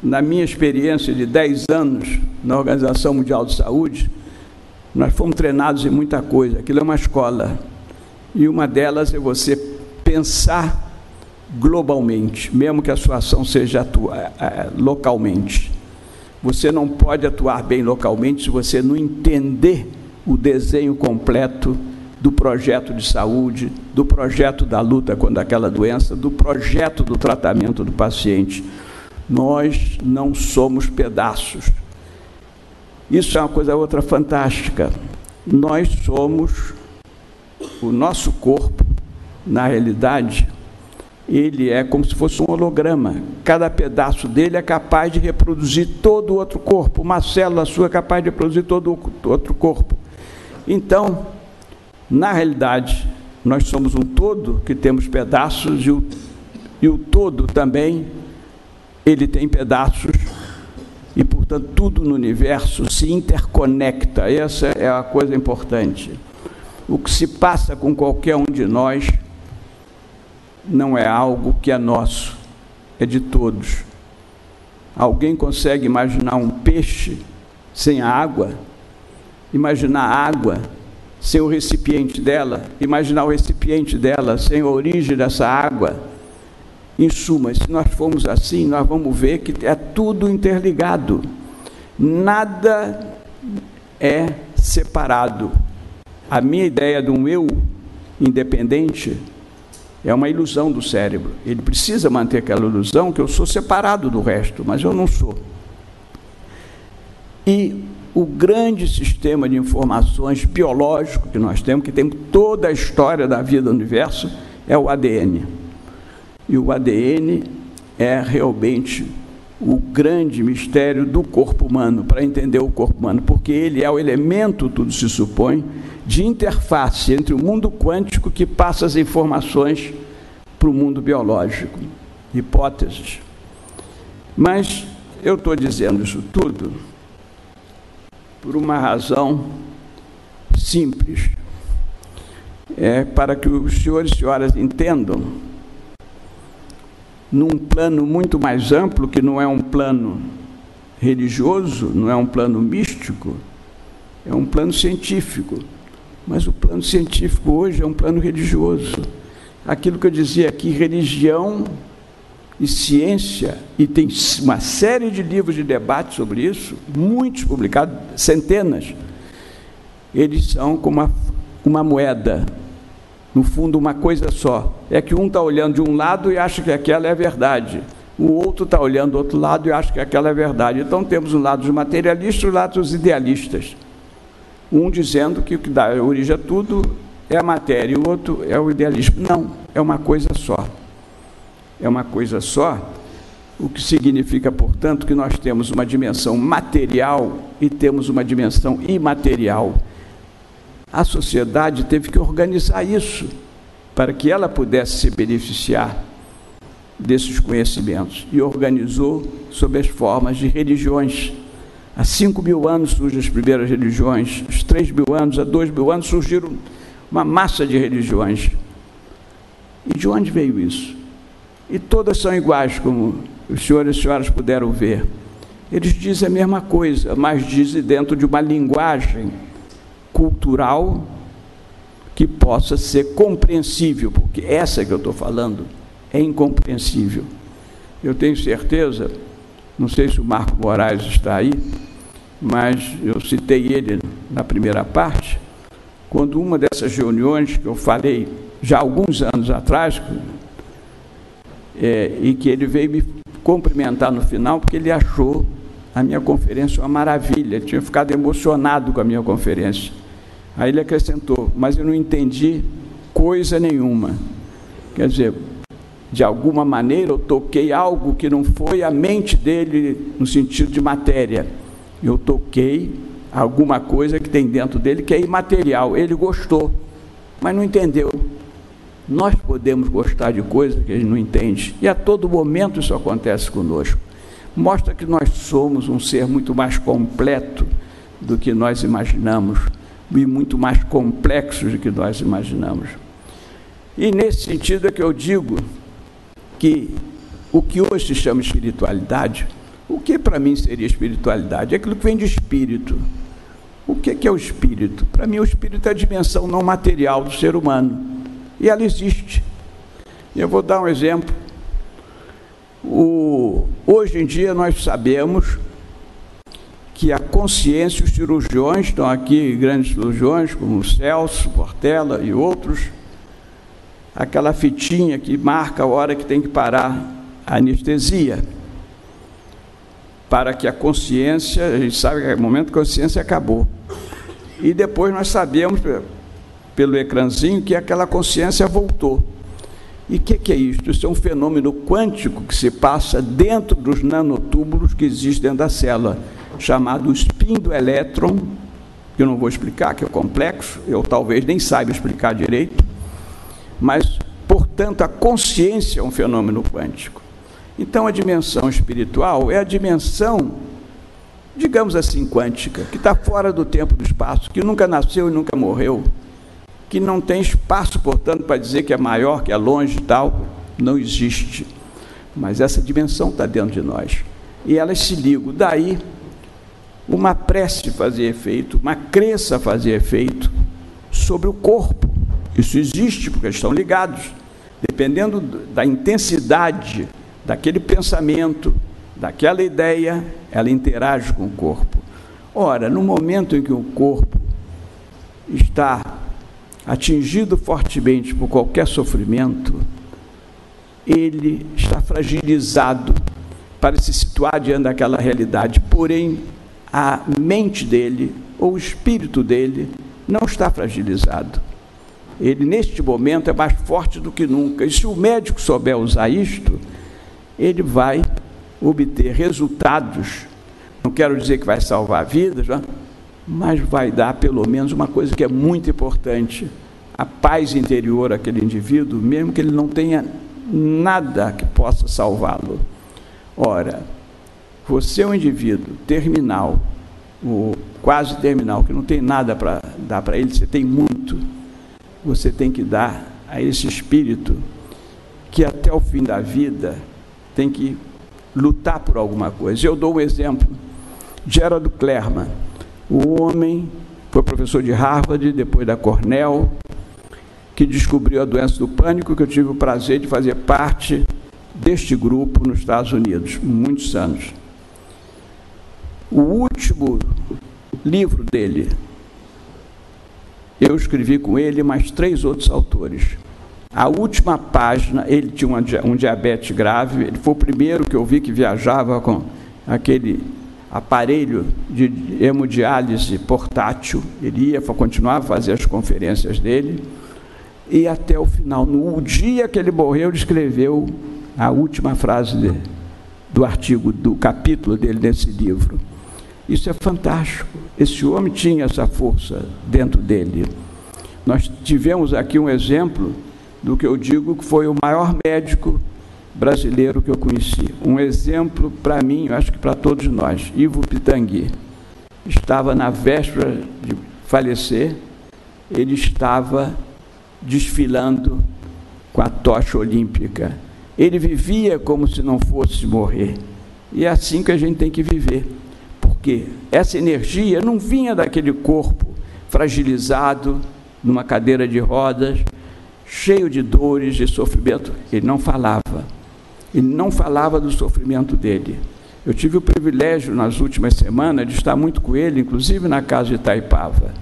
na minha experiência de 10 anos na Organização Mundial de Saúde, nós fomos treinados em muita coisa. Aquilo é uma escola. E uma delas é você pensar globalmente, mesmo que a sua ação seja localmente. Você não pode atuar bem localmente se você não entender o desenho completo do projeto de saúde, do projeto da luta contra aquela doença, do projeto do tratamento do paciente. Nós não somos pedaços. Isso é uma coisa outra fantástica. Nós somos, o nosso corpo, na realidade, ele é como se fosse um holograma. Cada pedaço dele é capaz de reproduzir todo o outro corpo. Uma célula sua é capaz de reproduzir todo o outro corpo. Então, na realidade, nós somos um todo que temos pedaços, e o todo também, ele tem pedaços, e, portanto, tudo no universo se interconecta. Essa é a coisa importante. O que se passa com qualquer um de nós não é algo que é nosso, é de todos. Alguém consegue imaginar um peixe sem a água? Imaginar a água sem o recipiente dela? Imaginar o recipiente dela sem a origem dessa água? Em suma, se nós formos assim, nós vamos ver que é tudo interligado. Nada é separado. A minha ideia de um eu independente é uma ilusão do cérebro. Ele precisa manter aquela ilusão que eu sou separado do resto, mas eu não sou. E o grande sistema de informações biológico que nós temos, que tem toda a história da vida do universo, é o ADN. E o ADN é realmente o grande mistério do corpo humano, para entender o corpo humano, porque ele é o elemento, tudo se supõe, de interface entre o mundo quântico que passa as informações para o mundo biológico. Hipóteses. Mas eu estou dizendo isso tudo por uma razão simples. Para que os senhores e senhoras entendam, num plano muito mais amplo, que não é um plano religioso, não é um plano místico, é um plano científico. Mas o plano científico hoje é um plano religioso. Aquilo que eu dizia aqui, religião e ciência, e tem uma série de livros de debate sobre isso, muitos publicados, centenas, eles são como uma moeda, no fundo uma coisa só. É que um está olhando de um lado e acha que aquela é a verdade, o outro está olhando do outro lado e acha que aquela é verdade. Então temos um lado dos materialistas e um lado dos idealistas. Um dizendo que o que dá origem a tudo é a matéria, e o outro é o idealismo. Não, é uma coisa só. É uma coisa só, o que significa, portanto, que nós temos uma dimensão material e temos uma dimensão imaterial. A sociedade teve que organizar isso para que ela pudesse se beneficiar desses conhecimentos, e organizou sob as formas de religiões. Há 5.000 anos surgem as primeiras religiões, há 3.000 anos, há 2.000 anos surgiram uma massa de religiões. E de onde veio isso? E todas são iguais, como os senhores e senhoras puderam ver. Eles dizem a mesma coisa, mas dizem dentro de uma linguagem cultural que possa ser compreensível, porque essa que eu estou falando é incompreensível. Eu tenho certeza, não sei se o Marco Moraes está aí, mas eu citei ele na primeira parte, quando uma dessas reuniões que eu falei já há alguns anos atrás, e que ele veio me cumprimentar no final, porque ele achou a minha conferência uma maravilha, ele tinha ficado emocionado com a minha conferência. Aí ele acrescentou, mas eu não entendi coisa nenhuma. Quer dizer, de alguma maneira eu toquei algo que não foi a mente dele no sentido de matéria. Eu toquei alguma coisa que tem dentro dele que é imaterial. Ele gostou, mas não entendeu. Nós podemos gostar de coisas que ele não entende, e a todo momento isso acontece conosco. Mostra que nós somos um ser muito mais completo do que nós imaginamos, e muito mais complexos do que nós imaginamos. E nesse sentido é que eu digo que o que hoje se chama espiritualidade, o que para mim seria espiritualidade? É aquilo que vem de espírito. O que é o espírito? Para mim o espírito é a dimensão não material do ser humano, e ela existe. Eu vou dar um exemplo. Hoje em dia nós sabemos que a consciência, os cirurgiões, estão aqui grandes cirurgiões como o Celso Portela e outros, aquela fitinha que marca a hora que tem que parar a anestesia, para que a consciência, a gente sabe que é o momento que a consciência acabou. E depois nós sabemos, pelo ecrãzinho, que aquela consciência voltou. E o que é isso? Isso é um fenômeno quântico que se passa dentro dos nanotúbulos que existem dentro da célula, chamado spin do elétron, que eu não vou explicar, que é complexo, eu talvez nem saiba explicar direito, mas, portanto, a consciência é um fenômeno quântico. Então, a dimensão espiritual é a dimensão, digamos assim, quântica, que está fora do tempo e do espaço, que nunca nasceu e nunca morreu, que não tem espaço, portanto, para dizer que é maior, que é longe e tal, não existe. Mas essa dimensão está dentro de nós. E elas se ligam. Daí, uma prece fazia efeito, uma crença fazia efeito sobre o corpo. Isso existe, porque eles estão ligados. Dependendo da intensidade daquele pensamento, daquela ideia, ela interage com o corpo. Ora, no momento em que o corpo está atingido fortemente por qualquer sofrimento, ele está fragilizado para se situar diante daquela realidade. Porém, a mente dele, ou o espírito dele, não está fragilizado. Ele, neste momento, é mais forte do que nunca. E se o médico souber usar isto, ele vai obter resultados. Não quero dizer que vai salvar vidas, mas vai dar pelo menos uma coisa que é muito importante: a paz interior àquele indivíduo, mesmo que ele não tenha nada que possa salvá-lo. Ora, você é um indivíduo terminal, ou quase terminal, que não tem nada para dar para ele, você tem muito. Você tem que dar a esse espírito que até o fim da vida tem que lutar por alguma coisa. Eu dou um exemplo. Gerald Clerman, o homem foi professor de Harvard, depois da Cornell, que descobriu a doença do pânico, que eu tive o prazer de fazer parte deste grupo nos Estados Unidos, muitos anos. O último livro dele, eu escrevi com ele mais 3 outros autores. A última página, ele tinha um diabetes grave, ele foi o primeiro que eu vi que viajava com aquele aparelho de hemodiálise portátil. Ele continuava a fazer as conferências dele, e até o final, no dia que ele morreu, ele escreveu a última frase do artigo, do capítulo dele nesse livro. Isso é fantástico. Esse homem tinha essa força dentro dele. Nós tivemos aqui um exemplo do que eu digo que foi o maior médico brasileiro que eu conheci. Um exemplo para mim, eu acho que para todos nós. Ivo Pitangui estava na véspera de falecer, ele estava desfilando com a tocha olímpica. Ele vivia como se não fosse morrer. E é assim que a gente tem que viver. Porque essa energia não vinha daquele corpo fragilizado, numa cadeira de rodas, cheio de dores, de sofrimento. Ele não falava. Ele não falava do sofrimento dele. Eu tive o privilégio, nas últimas semanas, de estar muito com ele, inclusive na casa de Itaipava.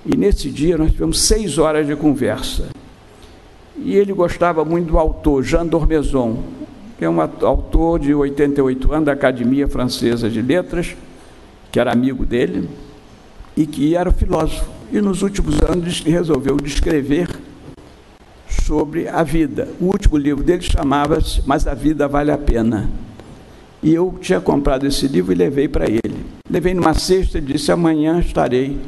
E nesse dia nós tivemos 6 horas de conversa. E ele gostava muito do autor Jean d'Ormezon, que é um autor de 88 anos da Academia Francesa de Letras, que era amigo dele, e que era filósofo. E nos últimos anos resolveu descrever sobre a vida. O último livro dele chamava-se Mas a Vida Vale a Pena. E eu tinha comprado esse livro e levei para ele. Levei numa sexta e disse: amanhã estarei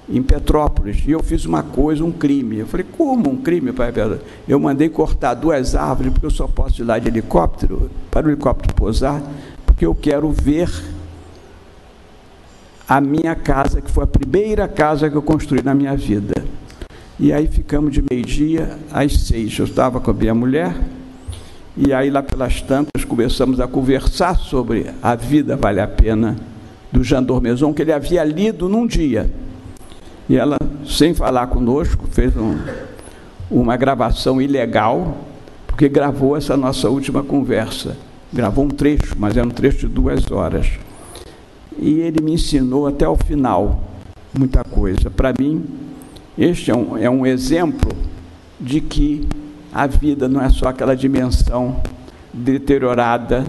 em Petrópolis. E eu fiz uma coisa, um crime. Eu falei: como um crime, pai Pedro? Eu mandei cortar 2 árvores, porque eu só posso ir lá de helicóptero, para o helicóptero pousar, porque eu quero ver a minha casa, que foi a primeira casa que eu construí na minha vida. E aí ficamos de meio-dia às 6. Eu estava com a minha mulher, e aí lá pelas tantas começamos a conversar sobre A Vida Vale a Pena, do Jean Dormezon, que ele havia lido num dia. E ela, sem falar conosco, fez uma gravação ilegal, porque gravou essa nossa última conversa. Gravou um trecho, mas era um trecho de 2 horas. E ele me ensinou até o final muita coisa. Para mim, este é um exemplo de que a vida não é só aquela dimensão deteriorada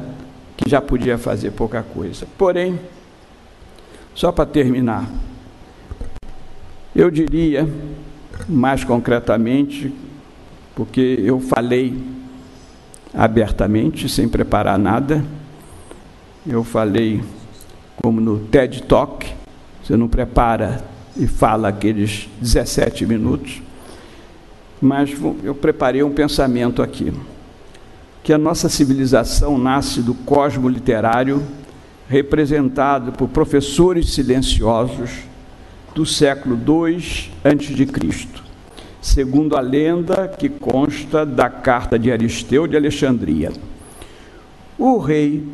que já podia fazer pouca coisa. Porém, só para terminar, eu diria, mais concretamente, porque eu falei abertamente, sem preparar nada, eu falei como no TED Talk, você não prepara e fala aqueles 17 minutos, mas eu preparei um pensamento aqui, que a nossa civilização nasce do cosmo literário, representado por professores silenciosos do século II a.C., segundo a lenda que consta da carta de Aristeu de Alexandria. O rei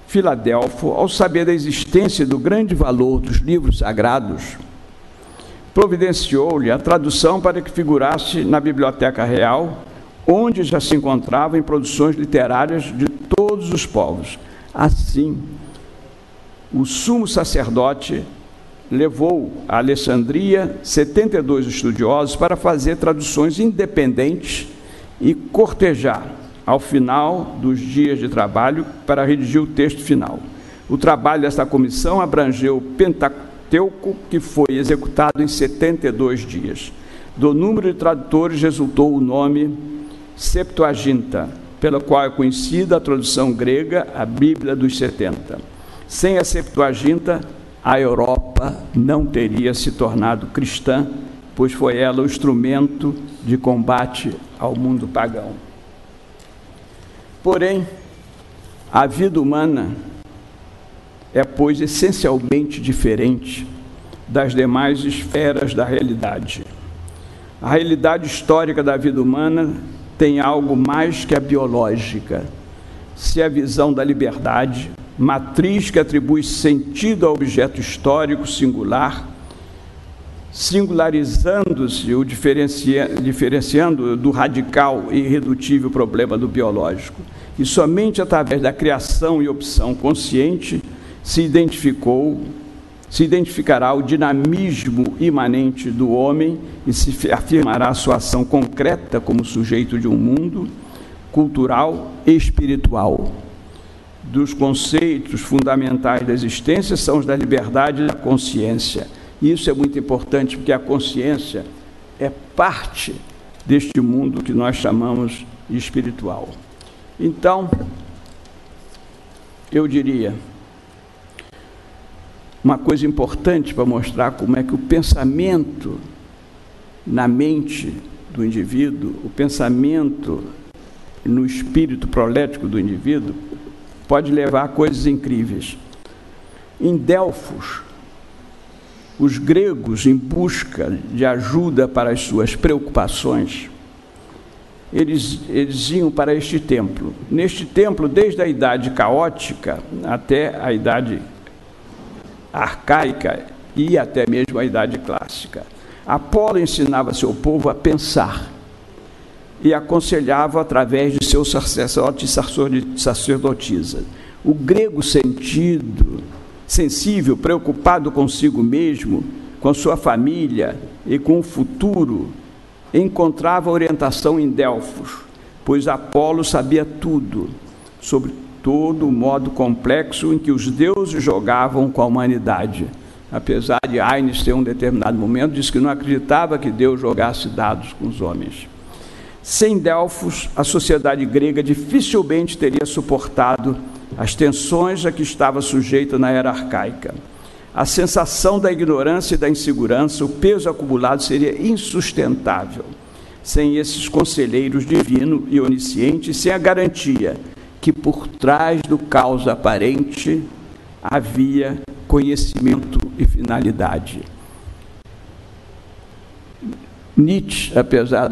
Filadelfo, ao saber da existência e do grande valor dos livros sagrados, providenciou-lhe a tradução para que figurasse na Biblioteca Real, onde já se encontravam em produções literárias de todos os povos. Assim, o sumo sacerdote levou a Alexandria 72 estudiosos para fazer traduções independentes e cortejar, ao final dos dias de trabalho, para redigir o texto final. O trabalho desta comissão abrangeu o Pentateuco, que foi executado em 72 dias. Do número de tradutores resultou o nome Septuaginta, pela qual é conhecida a tradução grega, a Bíblia dos 70. Sem a Septuaginta, a Europa não teria se tornado cristã, pois foi ela o instrumento de combate ao mundo pagão. Porém, a vida humana é, pois, essencialmente diferente das demais esferas da realidade. A realidade histórica da vida humana tem algo mais que a biológica, se é a visão da liberdade, matriz que atribui sentido ao objeto histórico singular, singularizando-se ou diferenciando do radical e irredutível problema do biológico. E somente através da criação e opção consciente se identificará o dinamismo imanente do homem e se afirmará a sua ação concreta como sujeito de um mundo cultural e espiritual. Dos conceitos fundamentais da existência são os da liberdade e da consciência. E isso é muito importante, porque a consciência é parte deste mundo que nós chamamos de espiritual. Então, eu diria, uma coisa importante para mostrar como é que o pensamento na mente do indivíduo, o pensamento no espírito prolético do indivíduo, pode levar a coisas incríveis. Em Delfos, os gregos, em busca de ajuda para as suas preocupações, eles iam para este templo. Neste templo, desde a idade caótica até a idade arcaica e até mesmo a idade clássica, Apolo ensinava seu povo a pensar e aconselhava através de seus sacerdotes e sacerdotisas. O grego sensível, preocupado consigo mesmo, com sua família e com o futuro, encontrava orientação em Delfos, pois Apolo sabia tudo sobre todo o modo complexo em que os deuses jogavam com a humanidade. Apesar de Einstein, em um determinado momento, disse que não acreditava que Deus jogasse dados com os homens. Sem Delfos, a sociedade grega dificilmente teria suportado as tensões a que estava sujeita na era arcaica. A sensação da ignorância e da insegurança, o peso acumulado seria insustentável sem esses conselheiros divino e onisciente, sem a garantia que por trás do caos aparente havia conhecimento e finalidade. Nietzsche, apesar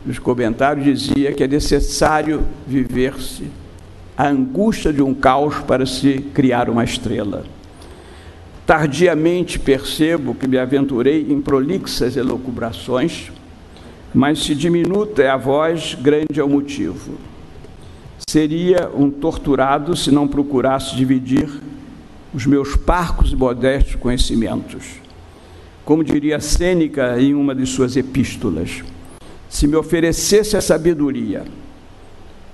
dos comentários, dizia que é necessário viver-se a angústia de um caos para se criar uma estrela. Tardiamente percebo que me aventurei em prolixas elucubrações, mas se diminuta é a voz, grande é o motivo. Seria um torturado se não procurasse dividir os meus parcos e modestos conhecimentos. Como diria Sêneca em uma de suas epístolas, se me oferecesse a sabedoria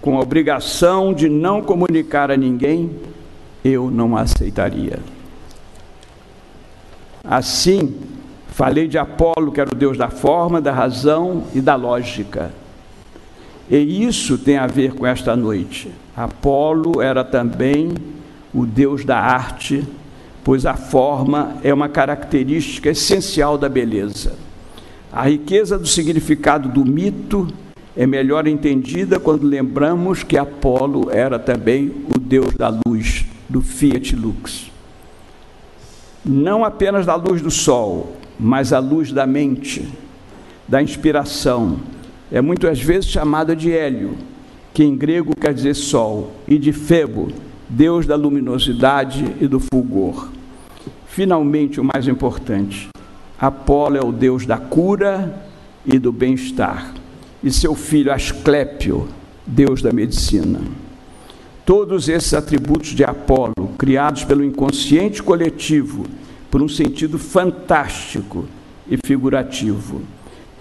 com a obrigação de não comunicar a ninguém, eu não a aceitaria. Assim, falei de Apolo, que era o deus da forma, da razão e da lógica. E isso tem a ver com esta noite. Apolo era também o deus da arte, pois a forma é uma característica essencial da beleza. A riqueza do significado do mito é melhor entendida quando lembramos que Apolo era também o deus da luz, do Fiat Lux. Não apenas da luz do sol, mas a luz da mente, da inspiração. É muitas vezes chamada de Hélio, que em grego quer dizer sol, e de Febo, deus da luminosidade e do fulgor. Finalmente, o mais importante, Apolo é o deus da cura e do bem-estar, e seu filho Asclépio, deus da medicina. Todos esses atributos de Apolo, criados pelo inconsciente coletivo, por um sentido fantástico e figurativo.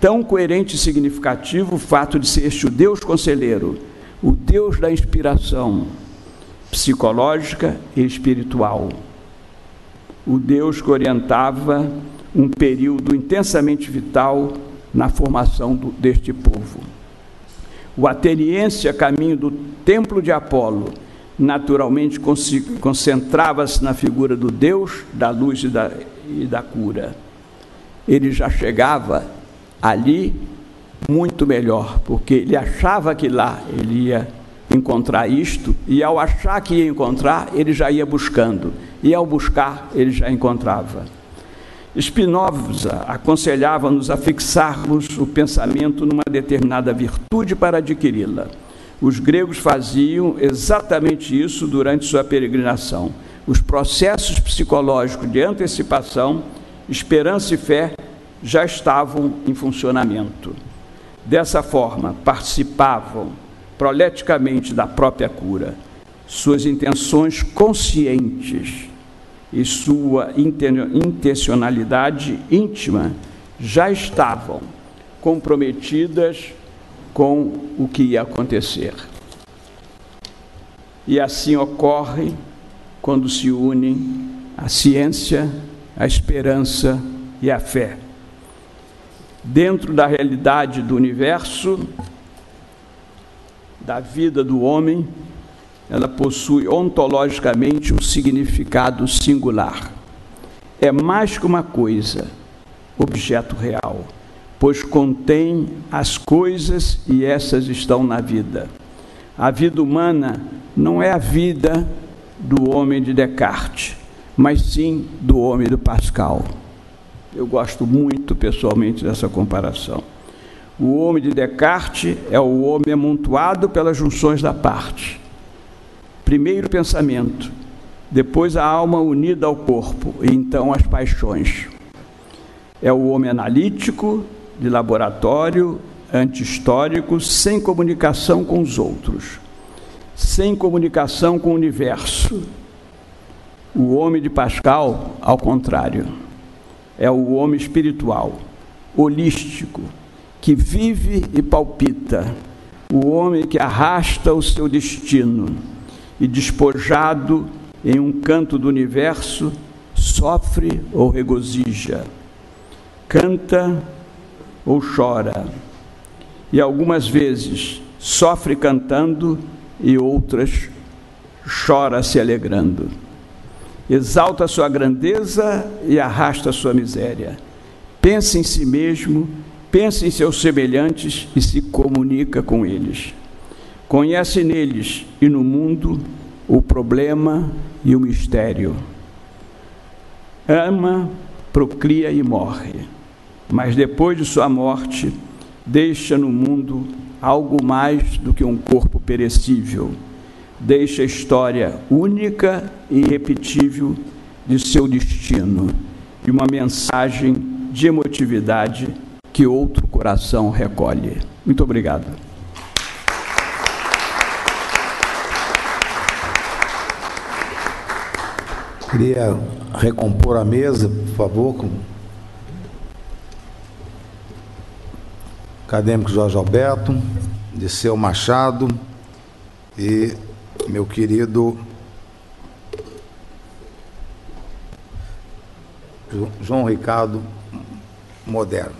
Tão coerente e significativo o fato de ser este o Deus conselheiro, o Deus da inspiração psicológica e espiritual. O Deus que orientava um período intensamente vital na formação deste povo. O ateniense, a caminho do templo de Apolo, naturalmente concentrava-se na figura do Deus da luz e da cura. Ele já chegava ali muito melhor, porque ele achava que lá ele ia encontrar isto, e ao achar que ia encontrar, ele já ia buscando, e ao buscar, ele já encontrava. Spinoza aconselhava-nos a fixarmos o pensamento numa determinada virtude para adquiri-la. Os gregos faziam exatamente isso durante sua peregrinação. Os processos psicológicos de antecipação, esperança e fé já estavam em funcionamento. Dessa forma, participavam proleticamente da própria cura. Suas intenções conscientes e sua intencionalidade íntima já estavam comprometidas com o que ia acontecer. E assim ocorre quando se unem a ciência, a esperança e a fé. Dentro da realidade do universo, da vida do homem, ela possui ontologicamente um significado singular. É mais que uma coisa, objeto real, pois contém as coisas e essas estão na vida. A vida humana não é a vida do homem de Descartes, mas sim do homem do Pascal. Eu gosto muito, pessoalmente, dessa comparação. O homem de Descartes é o homem amontoado pelas junções da parte. Primeiro pensamento, depois a alma unida ao corpo, e então as paixões. É o homem analítico, de laboratório, anti-histórico, sem comunicação com os outros, sem comunicação com o universo. O homem de Pascal, ao contrário, é o homem espiritual, holístico, que vive e palpita, o homem que arrasta o seu destino e, despojado em um canto do universo, sofre ou regozija, canta ou chora, e algumas vezes sofre cantando e outras chora se alegrando. Exalta sua grandeza e arrasta sua miséria. Pensa em si mesmo, pensa em seus semelhantes e se comunica com eles. Conhece neles e no mundo o problema e o mistério. Ama, procria e morre, mas depois de sua morte, deixa no mundo algo mais do que um corpo perecível. Deixa a história única e irrepetível de seu destino e uma mensagem de emotividade que outro coração recolhe. Muito obrigado. Queria recompor a mesa, por favor, com o acadêmico Jorge Alberto, Dirceu Machado e meu querido João Ricardo Moderno.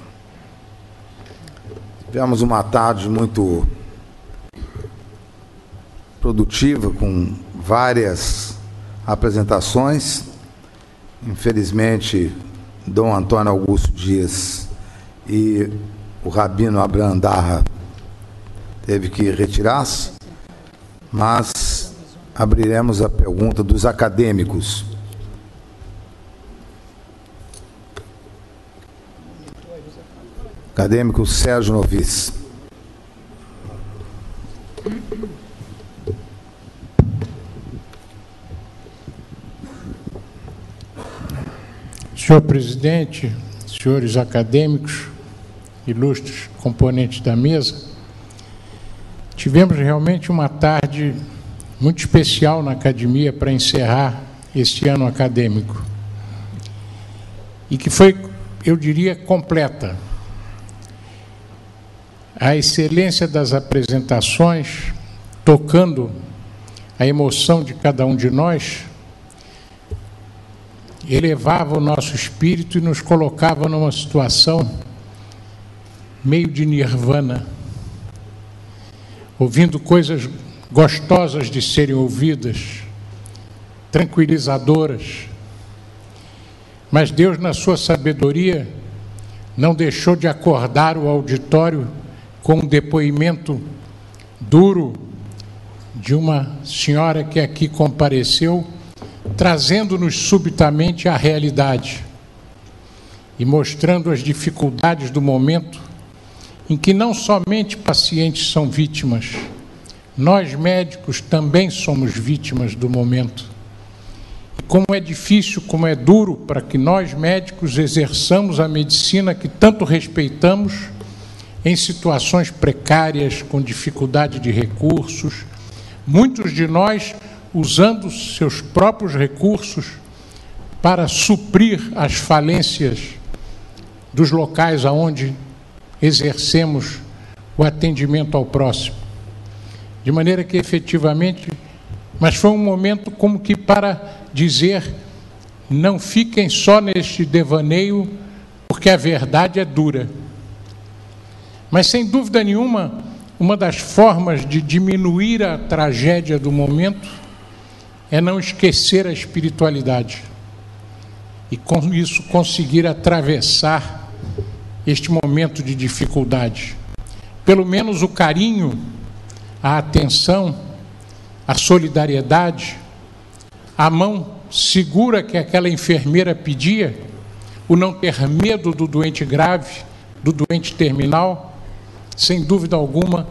Tivemos uma tarde muito produtiva, com várias apresentações. Infelizmente, Dom Antônio Augusto Dias e o Rabino Abraham Darra teve que retirar-se, mas abriremos a pergunta dos acadêmicos. Acadêmico Sérgio Novis. Senhor presidente, senhores acadêmicos, ilustres componentes da mesa, tivemos realmente uma tarde muito especial na academia para encerrar este ano acadêmico e que foi, eu diria, completa. A excelência das apresentações, tocando a emoção de cada um de nós, elevava o nosso espírito e nos colocava numa situação meio de nirvana, ouvindo coisas gostosas de serem ouvidas, tranquilizadoras. Mas Deus, na sua sabedoria, não deixou de acordar o auditório com um depoimento duro de uma senhora que aqui compareceu, trazendo-nos subitamente a realidade e mostrando as dificuldades do momento em que não somente pacientes são vítimas, nós médicos também somos vítimas do momento. E como é difícil, como é duro para que nós médicos exerçamos a medicina que tanto respeitamos em situações precárias, com dificuldade de recursos, muitos de nós usando seus próprios recursos para suprir as falências dos locais aonde exercemos o atendimento ao próximo. De maneira que, efetivamente, mas foi um momento como que para dizer, não fiquem só neste devaneio, porque a verdade é dura. Mas, sem dúvida nenhuma, uma das formas de diminuir a tragédia do momento é não esquecer a espiritualidade e, com isso, conseguir atravessar este momento de dificuldade. Pelo menos o carinho, a atenção, a solidariedade, a mão segura que aquela enfermeira pedia, o não ter medo do doente grave, do doente terminal, sem dúvida alguma,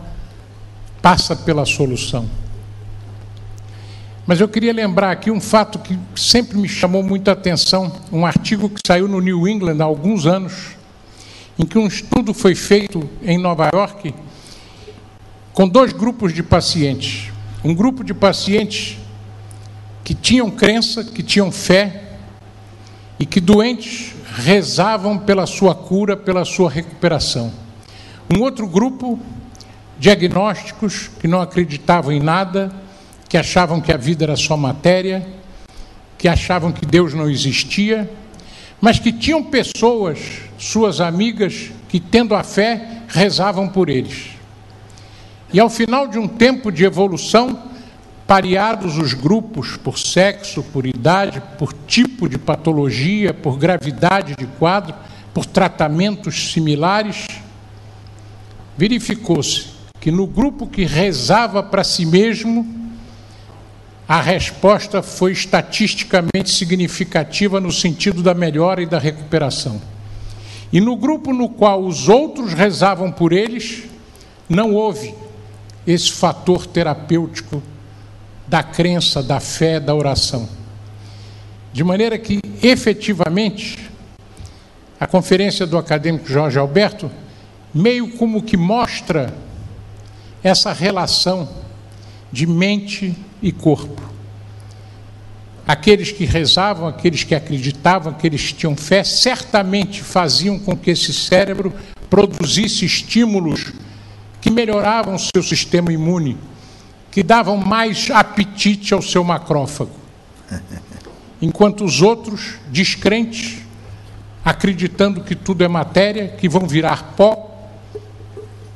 passa pela solução. Mas eu queria lembrar aqui um fato que sempre me chamou muita atenção, um artigo que saiu no New England há alguns anos, em que um estudo foi feito em Nova York com 2 grupos de pacientes. Um grupo de pacientes que tinham crença, que tinham fé e que doentes rezavam pela sua cura, pela sua recuperação. Um outro grupo de agnósticos que não acreditavam em nada, que achavam que a vida era só matéria, que achavam que Deus não existia, mas que tinham pessoas, suas amigas, que tendo a fé, rezavam por eles. E ao final de um tempo de evolução, pareados os grupos por sexo, por idade, por tipo de patologia, por gravidade de quadro, por tratamentos similares, verificou-se que no grupo que rezava para si mesmo, a resposta foi estatisticamente significativa no sentido da melhora e da recuperação. E no grupo no qual os outros rezavam por eles, não houve esse fator terapêutico da crença, da fé, da oração. De maneira que, efetivamente, a conferência do acadêmico Jorge Alberto meio como que mostra essa relação de mente e corpo. Aqueles que rezavam, aqueles que acreditavam, aqueles que tinham fé, certamente faziam com que esse cérebro produzisse estímulos que melhoravam o seu sistema imune, que davam mais apetite ao seu macrófago. Enquanto os outros, descrentes, acreditando que tudo é matéria, que vão virar pó,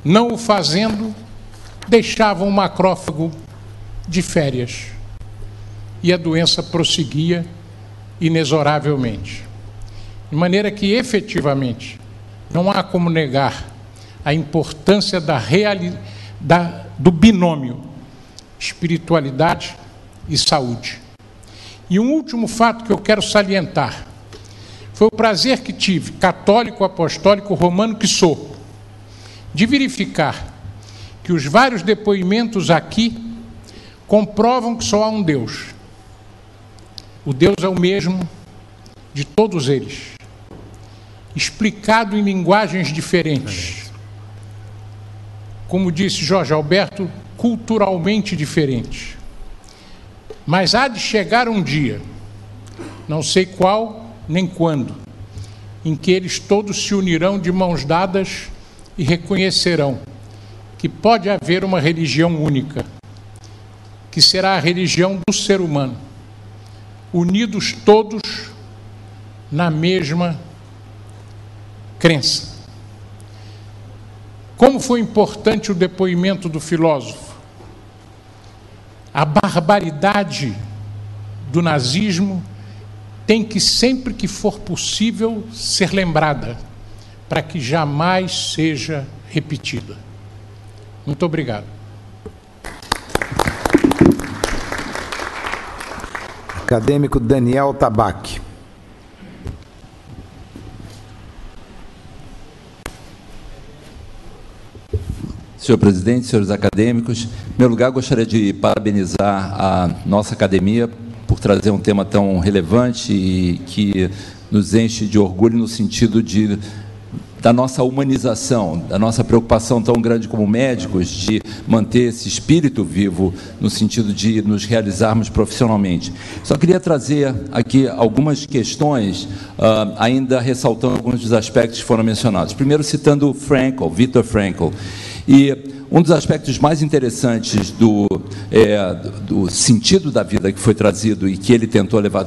não o fazendo, deixavam o macrófago de férias. E a doença prosseguia inexoravelmente. De maneira que, efetivamente, não há como negar a importância do binômio espiritualidade e saúde. E um último fato que eu quero salientar foi o prazer que tive, católico, apostólico, romano que sou, de verificar que os vários depoimentos aqui comprovam que só há um Deus. O Deus é o mesmo de todos eles, explicado em linguagens diferentes. Como disse Jorge Alberto, culturalmente diferentes. Mas há de chegar um dia, não sei qual nem quando, em que eles todos se unirão de mãos dadas e reconhecerão que pode haver uma religião única, que será a religião do ser humano, unidos todos na mesma crença. Como foi importante o depoimento do filósofo. A barbaridade do nazismo tem que, sempre que for possível, ser lembrada, para que jamais seja repetida. Muito obrigado. Acadêmico Daniel Tabaque. Senhor presidente, senhores acadêmicos, em meu lugar gostaria de parabenizar a nossa academia por trazer um tema tão relevante e que nos enche de orgulho no sentido da nossa humanização, da nossa preocupação tão grande como médicos de manter esse espírito vivo no sentido de nos realizarmos profissionalmente. Só queria trazer aqui algumas questões, ainda ressaltando alguns dos aspectos que foram mencionados. Primeiro, citando Viktor Frankl. E um dos aspectos mais interessantes do sentido da vida que foi trazido e que ele tentou levar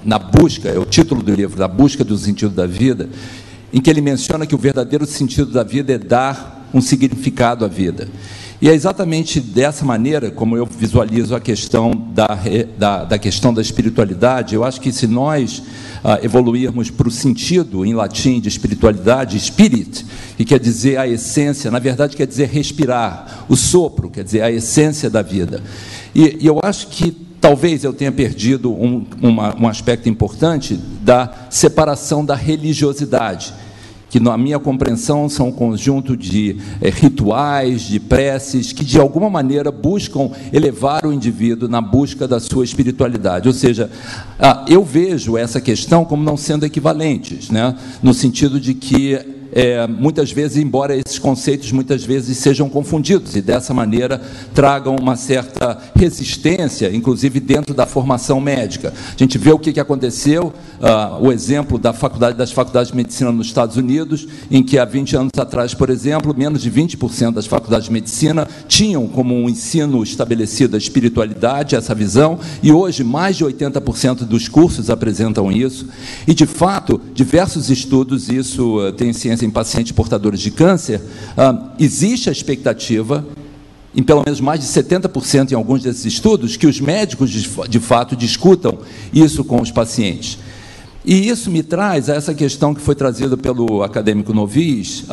na busca, é o título do livro, Da Busca do Sentido da Vida, em que ele menciona que o verdadeiro sentido da vida é dar um significado à vida. E é exatamente dessa maneira como eu visualizo a questão da questão da espiritualidade. Eu acho que se nós evoluirmos para o sentido, em latim, de espiritualidade, spirit, que quer dizer a essência, na verdade quer dizer respirar, o sopro, quer dizer a essência da vida. E eu acho que talvez eu tenha perdido um aspecto importante da separação da religiosidade, que na minha compreensão são um conjunto de rituais, de preces, que de alguma maneira buscam elevar o indivíduo na busca da sua espiritualidade. Ou seja, eu vejo essa questão como não sendo equivalentes, né? No sentido de que muitas vezes, embora esses conceitos muitas vezes sejam confundidos e dessa maneira tragam uma certa resistência, inclusive dentro da formação médica. A gente vê o que aconteceu, o exemplo das faculdades de medicina nos Estados Unidos, em que há 20 anos atrás, por exemplo, menos de 20% das faculdades de medicina tinham como um ensino estabelecido a espiritualidade, essa visão, e hoje mais de 80% dos cursos apresentam isso, e de fato, diversos estudos, isso tem ciência em pacientes portadores de câncer, existe a expectativa, em pelo menos mais de 70% em alguns desses estudos, que os médicos, de fato, discutam isso com os pacientes. E isso me traz a essa questão que foi trazida pelo acadêmico Novis,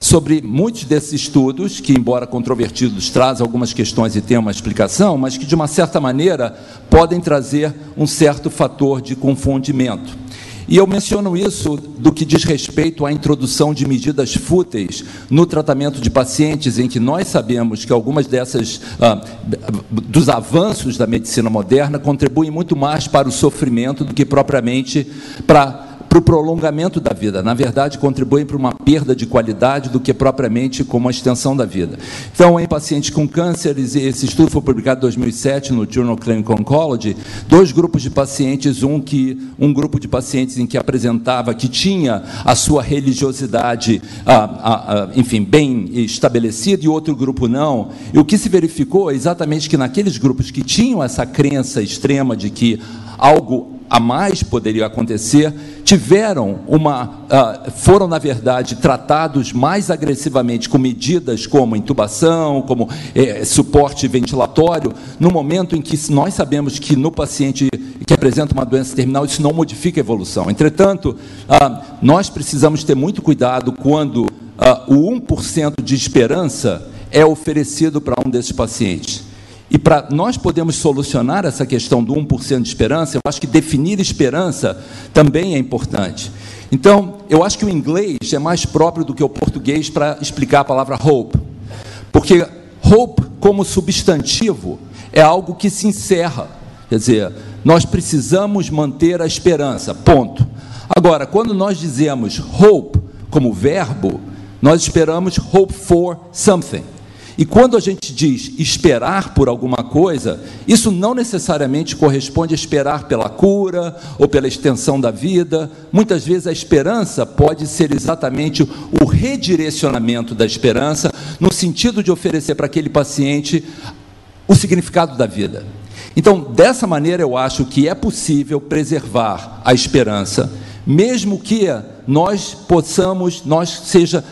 sobre muitos desses estudos, que, embora controvertidos, trazem algumas questões e têm uma explicação, mas que, de uma certa maneira, podem trazer um certo fator de confundimento. E eu menciono isso do que diz respeito à introdução de medidas fúteis no tratamento de pacientes, em que nós sabemos que algumas dessas, dos avanços da medicina moderna, contribuem muito mais para o sofrimento do que propriamente para o prolongamento da vida. Na verdade, contribuem para uma perda de qualidade do que propriamente como a extensão da vida. Então, em pacientes com câncer, esse estudo foi publicado em 2007 no Journal of Clinical Oncology, 2 grupos de pacientes, um grupo de pacientes em que apresentava que tinha a sua religiosidade, enfim, bem estabelecida, e outro grupo não. E o que se verificou é exatamente que naqueles grupos que tinham essa crença extrema de que algo a mais poderia acontecer, foram, na verdade, tratados mais agressivamente com medidas como intubação, como suporte ventilatório, no momento em que nós sabemos que no paciente que apresenta uma doença terminal, isso não modifica a evolução. Entretanto, nós precisamos ter muito cuidado quando o 1% de esperança é oferecido para um desses pacientes. E para nós podermos solucionar essa questão do 1% de esperança, eu acho que definir esperança também é importante. Então, eu acho que o inglês é mais próprio do que o português para explicar a palavra hope. Porque hope, como substantivo, é algo que se encerra. Quer dizer, nós precisamos manter a esperança, ponto. Agora, quando nós dizemos hope como verbo, nós esperamos hope for something. E quando a gente diz esperar por alguma coisa, isso não necessariamente corresponde a esperar pela cura ou pela extensão da vida. Muitas vezes a esperança pode ser exatamente o redirecionamento da esperança, no sentido de oferecer para aquele paciente o significado da vida. Então, dessa maneira, eu acho que é possível preservar a esperança, mesmo que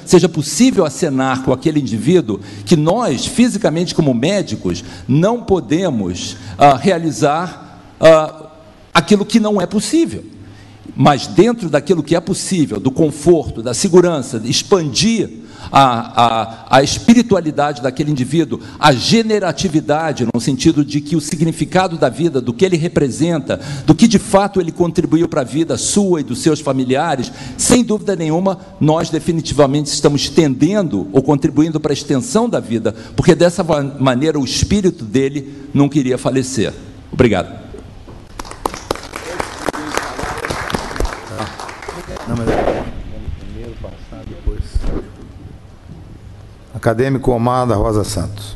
seja possível acenar com aquele indivíduo que nós, fisicamente como médicos, não podemos realizar aquilo que não é possível. Mas dentro daquilo que é possível, do conforto, da segurança, expandir a espiritualidade daquele indivíduo, a generatividade, no sentido de que o significado da vida, do que ele representa, do que de fato ele contribuiu para a vida sua e dos seus familiares, sem dúvida nenhuma, nós definitivamente estamos estendendo ou contribuindo para a extensão da vida, porque dessa maneira o espírito dele não queria falecer. Obrigado. Acadêmico Omar da Rosa Santos.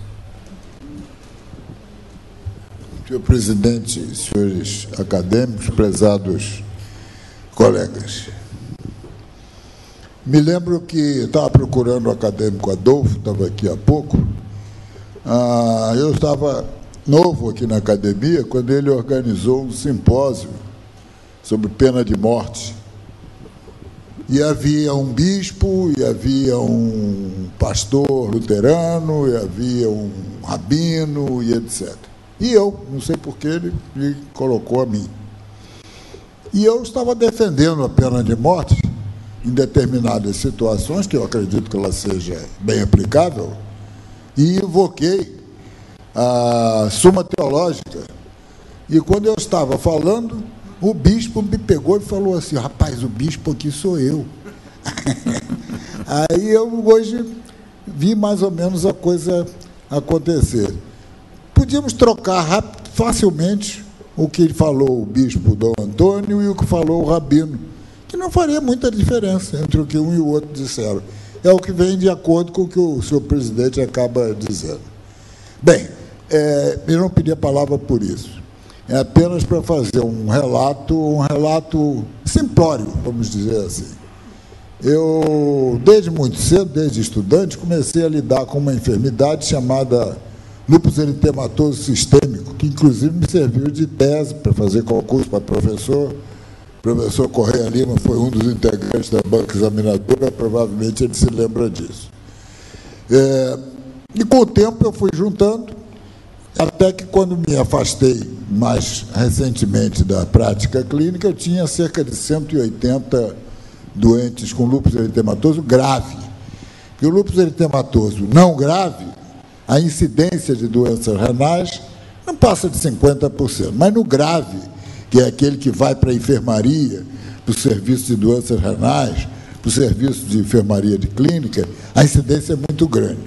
Senhor presidente, senhores acadêmicos, prezados colegas, me lembro que estava procurando o acadêmico Adolfo, estava aqui há pouco. Eu estava novo aqui na academia quando ele organizou um simpósio sobre pena de morte. E havia um bispo, e havia um pastor luterano, e havia um rabino, e etc. E eu, não sei por que ele me colocou a mim. E eu estava defendendo a pena de morte em determinadas situações, que eu acredito que ela seja bem aplicável, e invoquei a Suma Teológica. E quando eu estava falando, o bispo me pegou e falou assim: rapaz, o bispo aqui sou eu. Aí eu hoje vi mais ou menos a coisa acontecer. Podíamos trocar facilmente o que falou o bispo Dom Antônio e o que falou o rabino, que não faria muita diferença entre o que um e o outro disseram. É o que vem de acordo com o que o senhor presidente acaba dizendo. Bem, eu não pedi a palavra por isso. É apenas para fazer um relato simplório, vamos dizer assim. Eu, desde muito cedo, desde estudante, comecei a lidar com uma enfermidade chamada lúpus eritematoso sistêmico, que inclusive me serviu de tese para fazer concurso para professor O professor Correia Lima foi um dos integrantes da banca examinadora, provavelmente ele se lembra disso. E com o tempo eu fui juntando, até que quando me afastei mais recentemente da prática clínica, eu tinha cerca de 180 doentes com lúpus eritematoso grave. E o lúpus eritematoso não grave, a incidência de doenças renais não passa de 50%, mas no grave, que é aquele que vai para a enfermaria, para o serviço de doenças renais, para o serviço de enfermaria de clínica, a incidência é muito grande.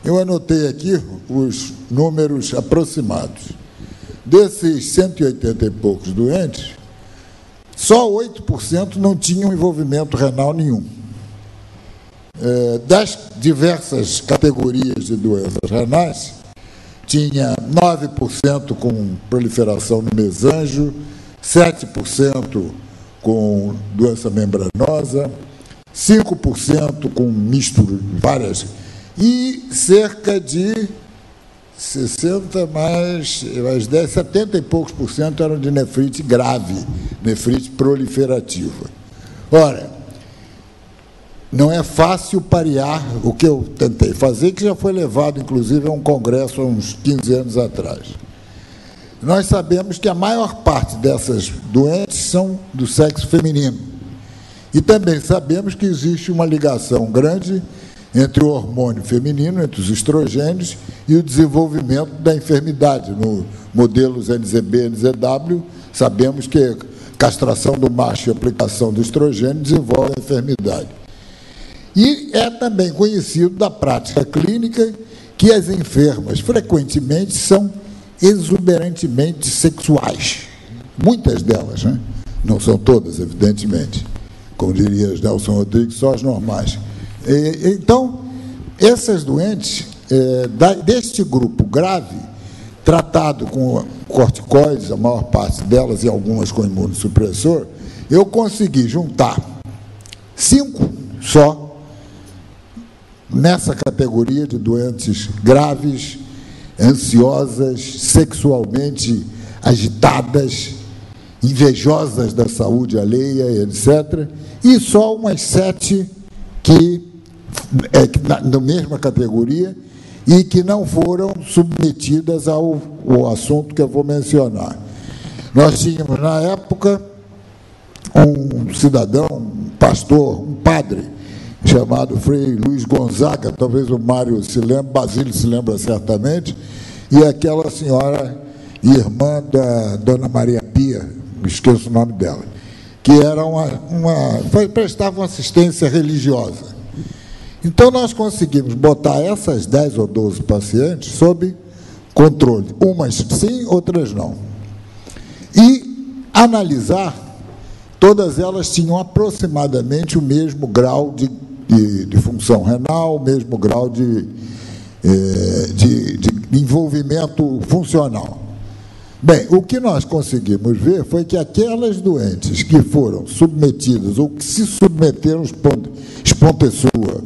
Eu anotei aqui os números aproximados. Desses 180 e poucos doentes, só 8% não tinham envolvimento renal nenhum. Das diversas categorias de doenças renais, tinha 9% com proliferação no mesanjo, 7% com doença membranosa, 5% com misto de várias, e cerca de 60 mais 10, 70 e poucos por cento eram de nefrite grave, nefrite proliferativa. Ora, não é fácil parear o que eu tentei fazer, que já foi levado, inclusive, a um congresso há uns 15 anos atrás. Nós sabemos que a maior parte dessas doentes são do sexo feminino. E também sabemos que existe uma ligação grande entre o hormônio feminino, entre os estrogênios, e o desenvolvimento da enfermidade. No modelos NZB e NZW, sabemos que castração do macho e aplicação do estrogênio desenvolve a enfermidade. E é também conhecido da prática clínica que as enfermas frequentemente são exuberantemente sexuais. Muitas delas, né? Não são todas, evidentemente. Como diria Nelson Rodrigues, só as normais. Então, essas doentes, deste grupo grave, tratado com corticoides, a maior parte delas e algumas com imunossupressor, eu consegui juntar 5 só nessa categoria de doentes graves, ansiosas, sexualmente agitadas, invejosas da saúde alheia, etc. E só umas 7 que na mesma categoria e que não foram submetidas ao assunto que eu vou mencionar. Nós tínhamos, na época, um cidadão, um pastor, um padre, chamado Frei Luiz Gonzaga, talvez o Mário se lembre, Basílio se lembra certamente, e aquela senhora, irmã da Dona Maria Pia, me esqueço o nome dela, que era prestava uma assistência religiosa. Então, nós conseguimos botar essas 10 ou 12 pacientes sob controle. Umas sim, outras não. E analisar, todas elas tinham aproximadamente o mesmo grau de função renal, o mesmo grau de envolvimento funcional. Bem, o que nós conseguimos ver foi que aquelas doentes que foram submetidas ou que se submeteram espontessua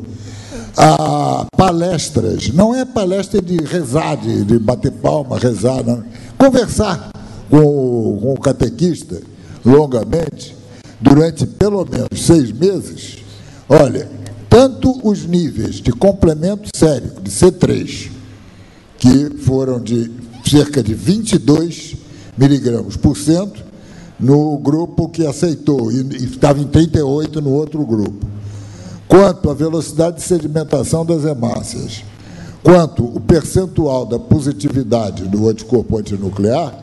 a palestras, não é palestra de rezar, de bater palma, rezar, não. Conversar com o catequista longamente, durante pelo menos 6 meses, olha, tanto os níveis de complemento sérico, de C3, que foram de cerca de 22 miligramas por cento no grupo que aceitou, e estava em 38 no outro grupo, quanto a velocidade de sedimentação das hemácias, quanto o percentual da positividade do anticorpo antinuclear,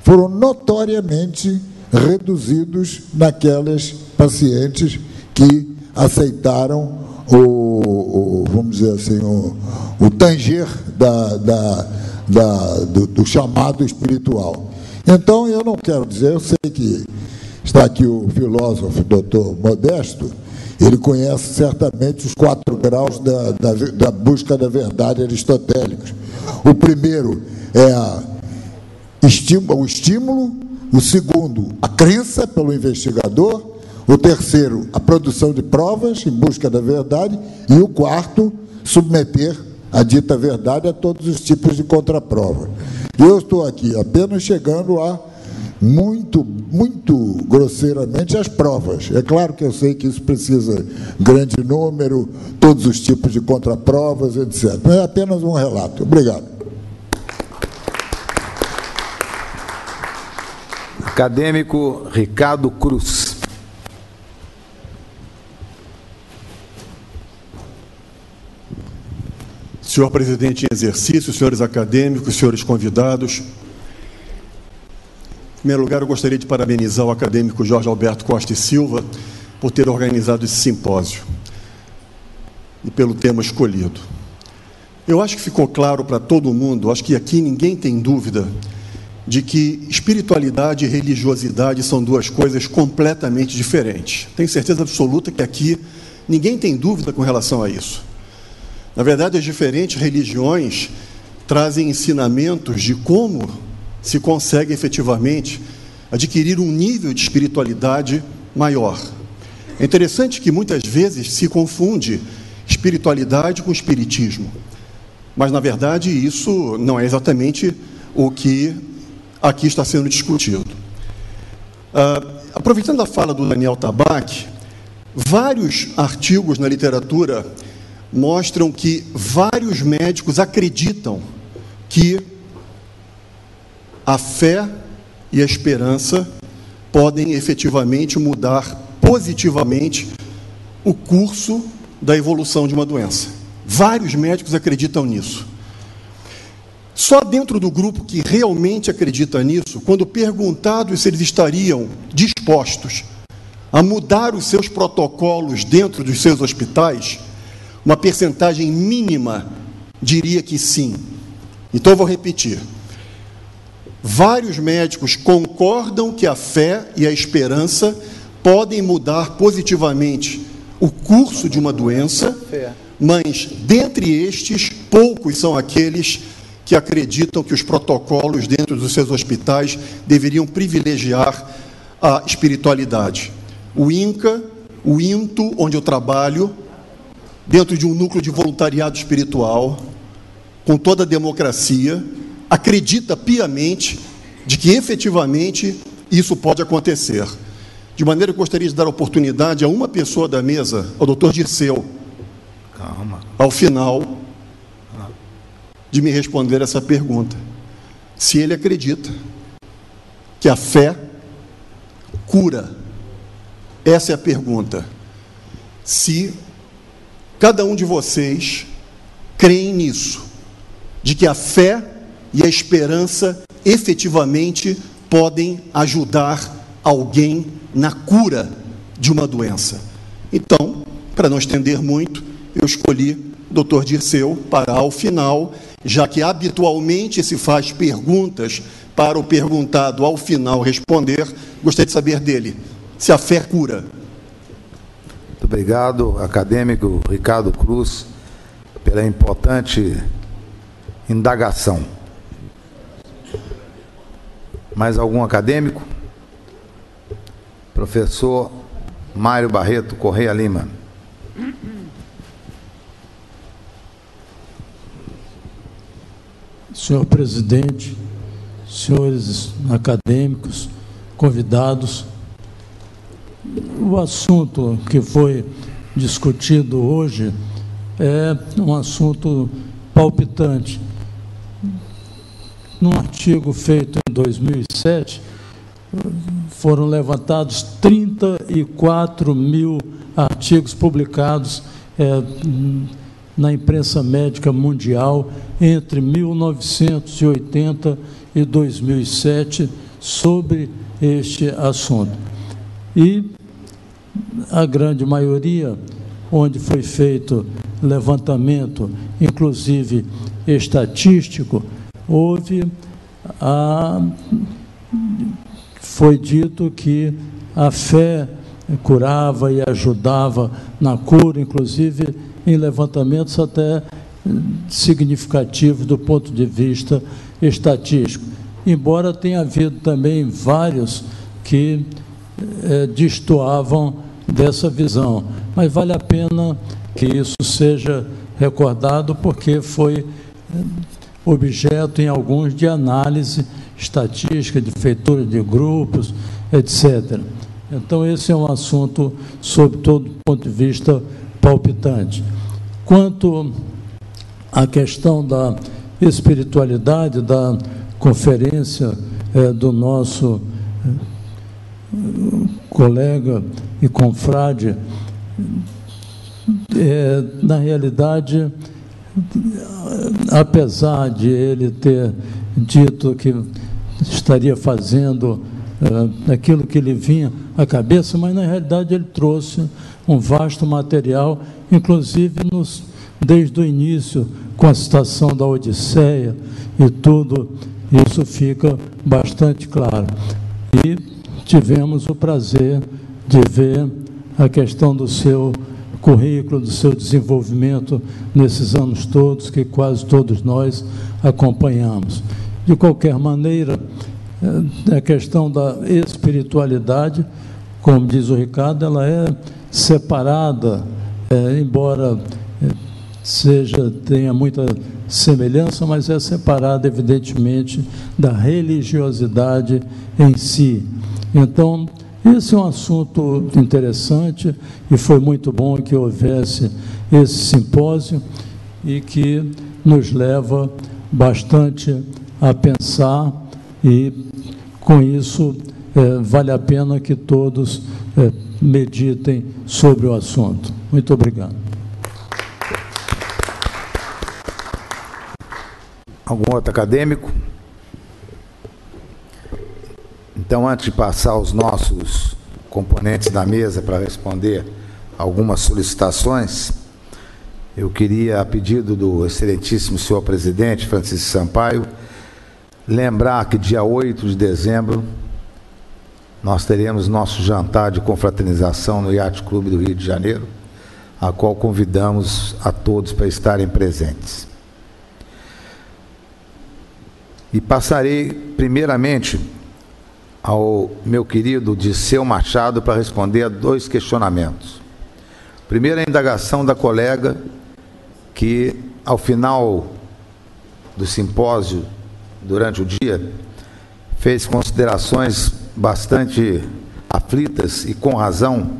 foram notoriamente reduzidos naquelas pacientes que aceitaram vamos dizer assim, o tanger do chamado espiritual. Então, eu não quero dizer, eu sei que está aqui o filósofo doutor Modesto, ele conhece certamente os 4 graus da busca da verdade aristotélicos. O primeiro é o estímulo, o segundo, a crença pelo investigador, o terceiro, a produção de provas em busca da verdade, e o quarto, submeter a dita verdade a todos os tipos de contraprova. Eu estou aqui apenas chegando a muito grosseiramente as provas. É claro que eu sei que isso precisa grande número, todos os tipos de contraprovas, etc. Mas é apenas um relato. Obrigado. Acadêmico Ricardo Cruz. Senhor presidente em exercício, senhores acadêmicos, senhores convidados, em primeiro lugar, eu gostaria de parabenizar o acadêmico Jorge Alberto Costa e Silva por ter organizado esse simpósio e pelo tema escolhido. Eu acho que ficou claro para todo mundo, acho que aqui ninguém tem dúvida de que espiritualidade e religiosidade são duas coisas completamente diferentes. Tenho certeza absoluta que aqui ninguém tem dúvida com relação a isso. Na verdade, as diferentes religiões trazem ensinamentos de como se consegue efetivamente adquirir um nível de espiritualidade maior. É interessante que muitas vezes se confunde espiritualidade com espiritismo, mas na verdade isso não é exatamente o que aqui está sendo discutido. Aproveitando a fala do Daniel Tabac, vários artigos na literatura mostram que vários médicos acreditam que a fé e a esperança podem efetivamente mudar positivamente o curso da evolução de uma doença. Vários médicos acreditam nisso. Só dentro do grupo que realmente acredita nisso, quando perguntados se eles estariam dispostos a mudar os seus protocolos dentro dos seus hospitais, uma percentagem mínima diria que sim. Então eu vou repetir. Vários médicos concordam que a fé e a esperança podem mudar positivamente o curso de uma doença, mas dentre estes, poucos são aqueles que acreditam que os protocolos dentro dos seus hospitais deveriam privilegiar a espiritualidade. O INCA, o INTO, onde eu trabalho, dentro de um núcleo de voluntariado espiritual, com toda a democracia, acredita piamente de que efetivamente isso pode acontecer. De maneira que eu gostaria de dar oportunidade a uma pessoa da mesa, ao Dr. Dirceu, ao final, de me responder essa pergunta. Se ele acredita que a fé cura. Essa é a pergunta. Se cada um de vocês creem nisso, de que a fé e a esperança efetivamente podem ajudar alguém na cura de uma doença. Então, para não estender muito, eu escolhi o Dr. Dirceu para, ao final, já que habitualmente se faz perguntas para o perguntado, ao final, responder, gostaria de saber dele, se a fé cura. Muito obrigado, acadêmico Ricardo Cruz, pela importante indagação. Mais algum acadêmico? Professor Mário Barreto Correia Lima. Senhor presidente, senhores acadêmicos, convidados, o assunto que foi discutido hoje é um assunto palpitante. Num artigo feito em 2007, foram levantados 34 mil artigos publicados na imprensa médica mundial entre 1980 e 2007 sobre este assunto. E a grande maioria, onde foi feito levantamento, inclusive estatístico, foi dito que a fé curava e ajudava na cura, inclusive em levantamentos até significativos do ponto de vista estatístico. Embora tenha havido também vários que destoavam dessa visão. Mas vale a pena que isso seja recordado, porque foi objeto em alguns de análise estatística, de feitura de grupos, etc. Então, esse é um assunto, sob todo ponto de vista, palpitante. Quanto à questão da espiritualidade, da conferência do nosso colega e confrade, na realidade, apesar de ele ter dito que estaria fazendo aquilo que lhe vinha à cabeça, mas na realidade ele trouxe um vasto material, inclusive desde o início, com a citação da Odisseia e tudo, isso fica bastante claro. E tivemos o prazer de ver a questão do seu currículo, do seu desenvolvimento nesses anos todos, que quase todos nós acompanhamos. De qualquer maneira, a questão da espiritualidade, como diz o Ricardo, ela é separada, embora tenha muita semelhança, mas é separada, evidentemente, da religiosidade em si. Então, esse é um assunto interessante e foi muito bom que houvesse esse simpósio e que nos leva bastante a pensar e, com isso, vale a pena que todos meditem sobre o assunto. Muito obrigado. Algum outro acadêmico? Então, antes de passar aos nossos componentes da mesa para responder algumas solicitações, eu queria, a pedido do excelentíssimo senhor presidente, Francisco Sampaio, lembrar que dia 8 de dezembro nós teremos nosso jantar de confraternização no Yacht Clube do Rio de Janeiro, a qual convidamos a todos para estarem presentes. E passarei, primeiramente, ao meu querido Disseu Machado para responder a 2 questionamentos. Primeiro, a indagação da colega que, ao final do simpósio, durante o dia, fez considerações bastante aflitas e com razão,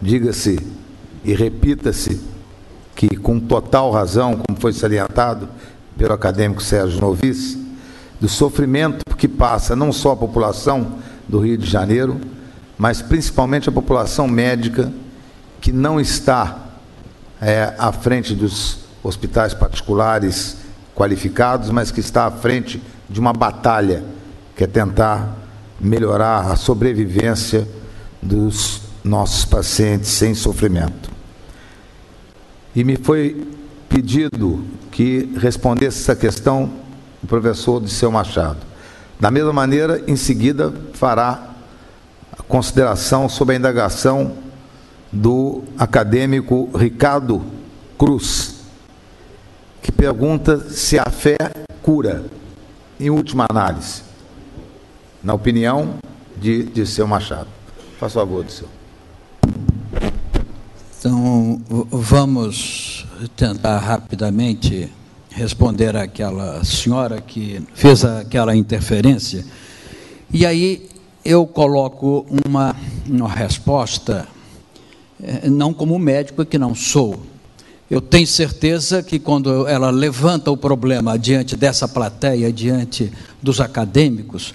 diga-se e repita-se que com total razão, como foi salientado pelo acadêmico Sérgio Novice, do sofrimento que passa não só a população do Rio de Janeiro, mas principalmente a população médica que não está à frente dos hospitais particulares qualificados, mas que está à frente de uma batalha que é tentar melhorar a sobrevivência dos nossos pacientes sem sofrimento. E me foi pedido que respondesse essa questão o professor Disseu Machado. Da mesma maneira, em seguida, fará a consideração sobre a indagação do acadêmico Ricardo Cruz, que pergunta se a fé cura, em última análise, na opinião de Disseu Machado. Faça favor, Disseu. Então, vamos tentar rapidamente responder àquela senhora que fez aquela interferência. E aí eu coloco uma resposta, não como médico, que não sou. Eu tenho certeza que quando ela levanta o problema diante dessa plateia, diante dos acadêmicos,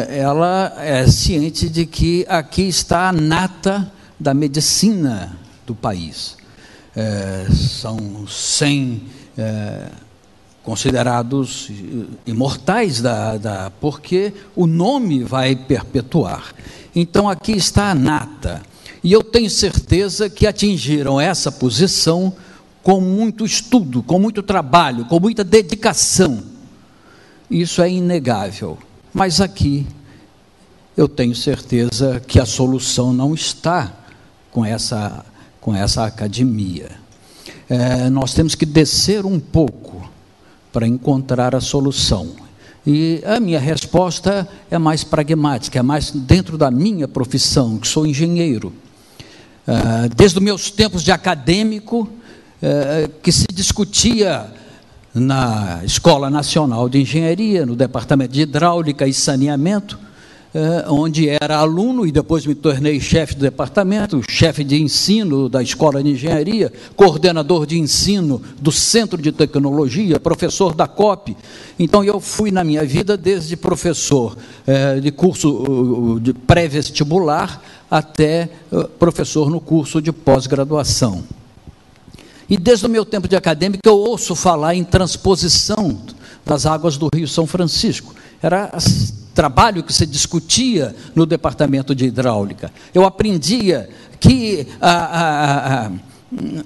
ela é ciente de que aqui está a nata da medicina do país. São 100 considerados imortais, porque o nome vai perpetuar. Então, aqui está a nata. E eu tenho certeza que atingiram essa posição com muito estudo, com muito trabalho, com muita dedicação. Isso é inegável. Mas aqui, eu tenho certeza que a solução não está com essa academia. Nós temos que descer um pouco para encontrar a solução. E a minha resposta é mais pragmática, é mais dentro da minha profissão, que sou engenheiro. Desde os meus tempos de acadêmico, que se discutia na Escola Nacional de Engenharia, no Departamento de Hidráulica e Saneamento, onde era aluno e depois me tornei chefe do departamento, chefe de ensino da Escola de Engenharia, coordenador de ensino do Centro de Tecnologia, professor da COP. Então, eu fui na minha vida desde professor de curso de pré-vestibular até professor no curso de pós-graduação. E desde o meu tempo de acadêmico eu ouço falar em transposição das águas do Rio São Francisco. Era trabalho que se discutia no departamento de hidráulica. Eu aprendia que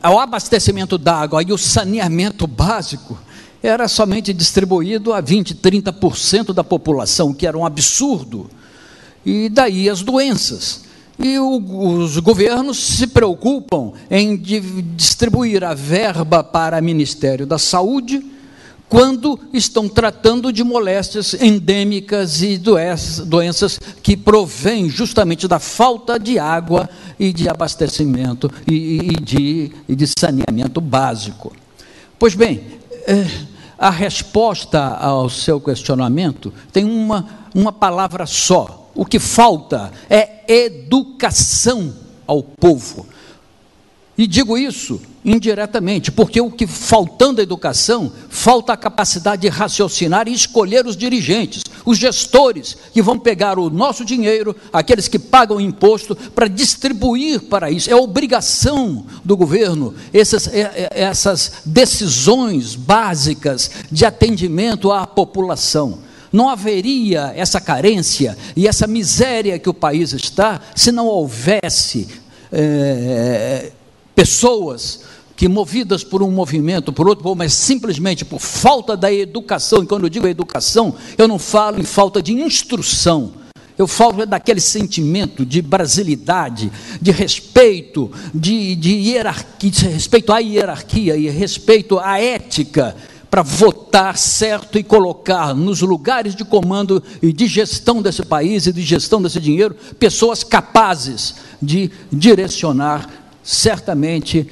o abastecimento d'água e o saneamento básico era somente distribuído a 20%, 30% da população, que era um absurdo. E daí as doenças. E os governos se preocupam em distribuir a verba para o Ministério da Saúde, quando estão tratando de moléstias endêmicas e doenças que provêm justamente da falta de água e de abastecimento e de saneamento básico. Pois bem, a resposta ao seu questionamento tem uma palavra só. O que falta é educação ao povo. E digo isso indiretamente, porque o que faltando a educação, falta a capacidade de raciocinar e escolher os dirigentes, os gestores, que vão pegar o nosso dinheiro, aqueles que pagam imposto, para distribuir para isso. É obrigação do governo essas decisões básicas de atendimento à população. Não haveria essa carência e essa miséria que o país está, se não houvesse pessoas que, movidas por um movimento, por outro, mas simplesmente por falta da educação, e quando eu digo educação, eu não falo em falta de instrução, eu falo daquele sentimento de brasilidade, de respeito, de hierarquia, de respeito à hierarquia e respeito à ética, para votar certo e colocar nos lugares de comando e de gestão desse país e de gestão desse dinheiro, pessoas capazes de direcionar certamente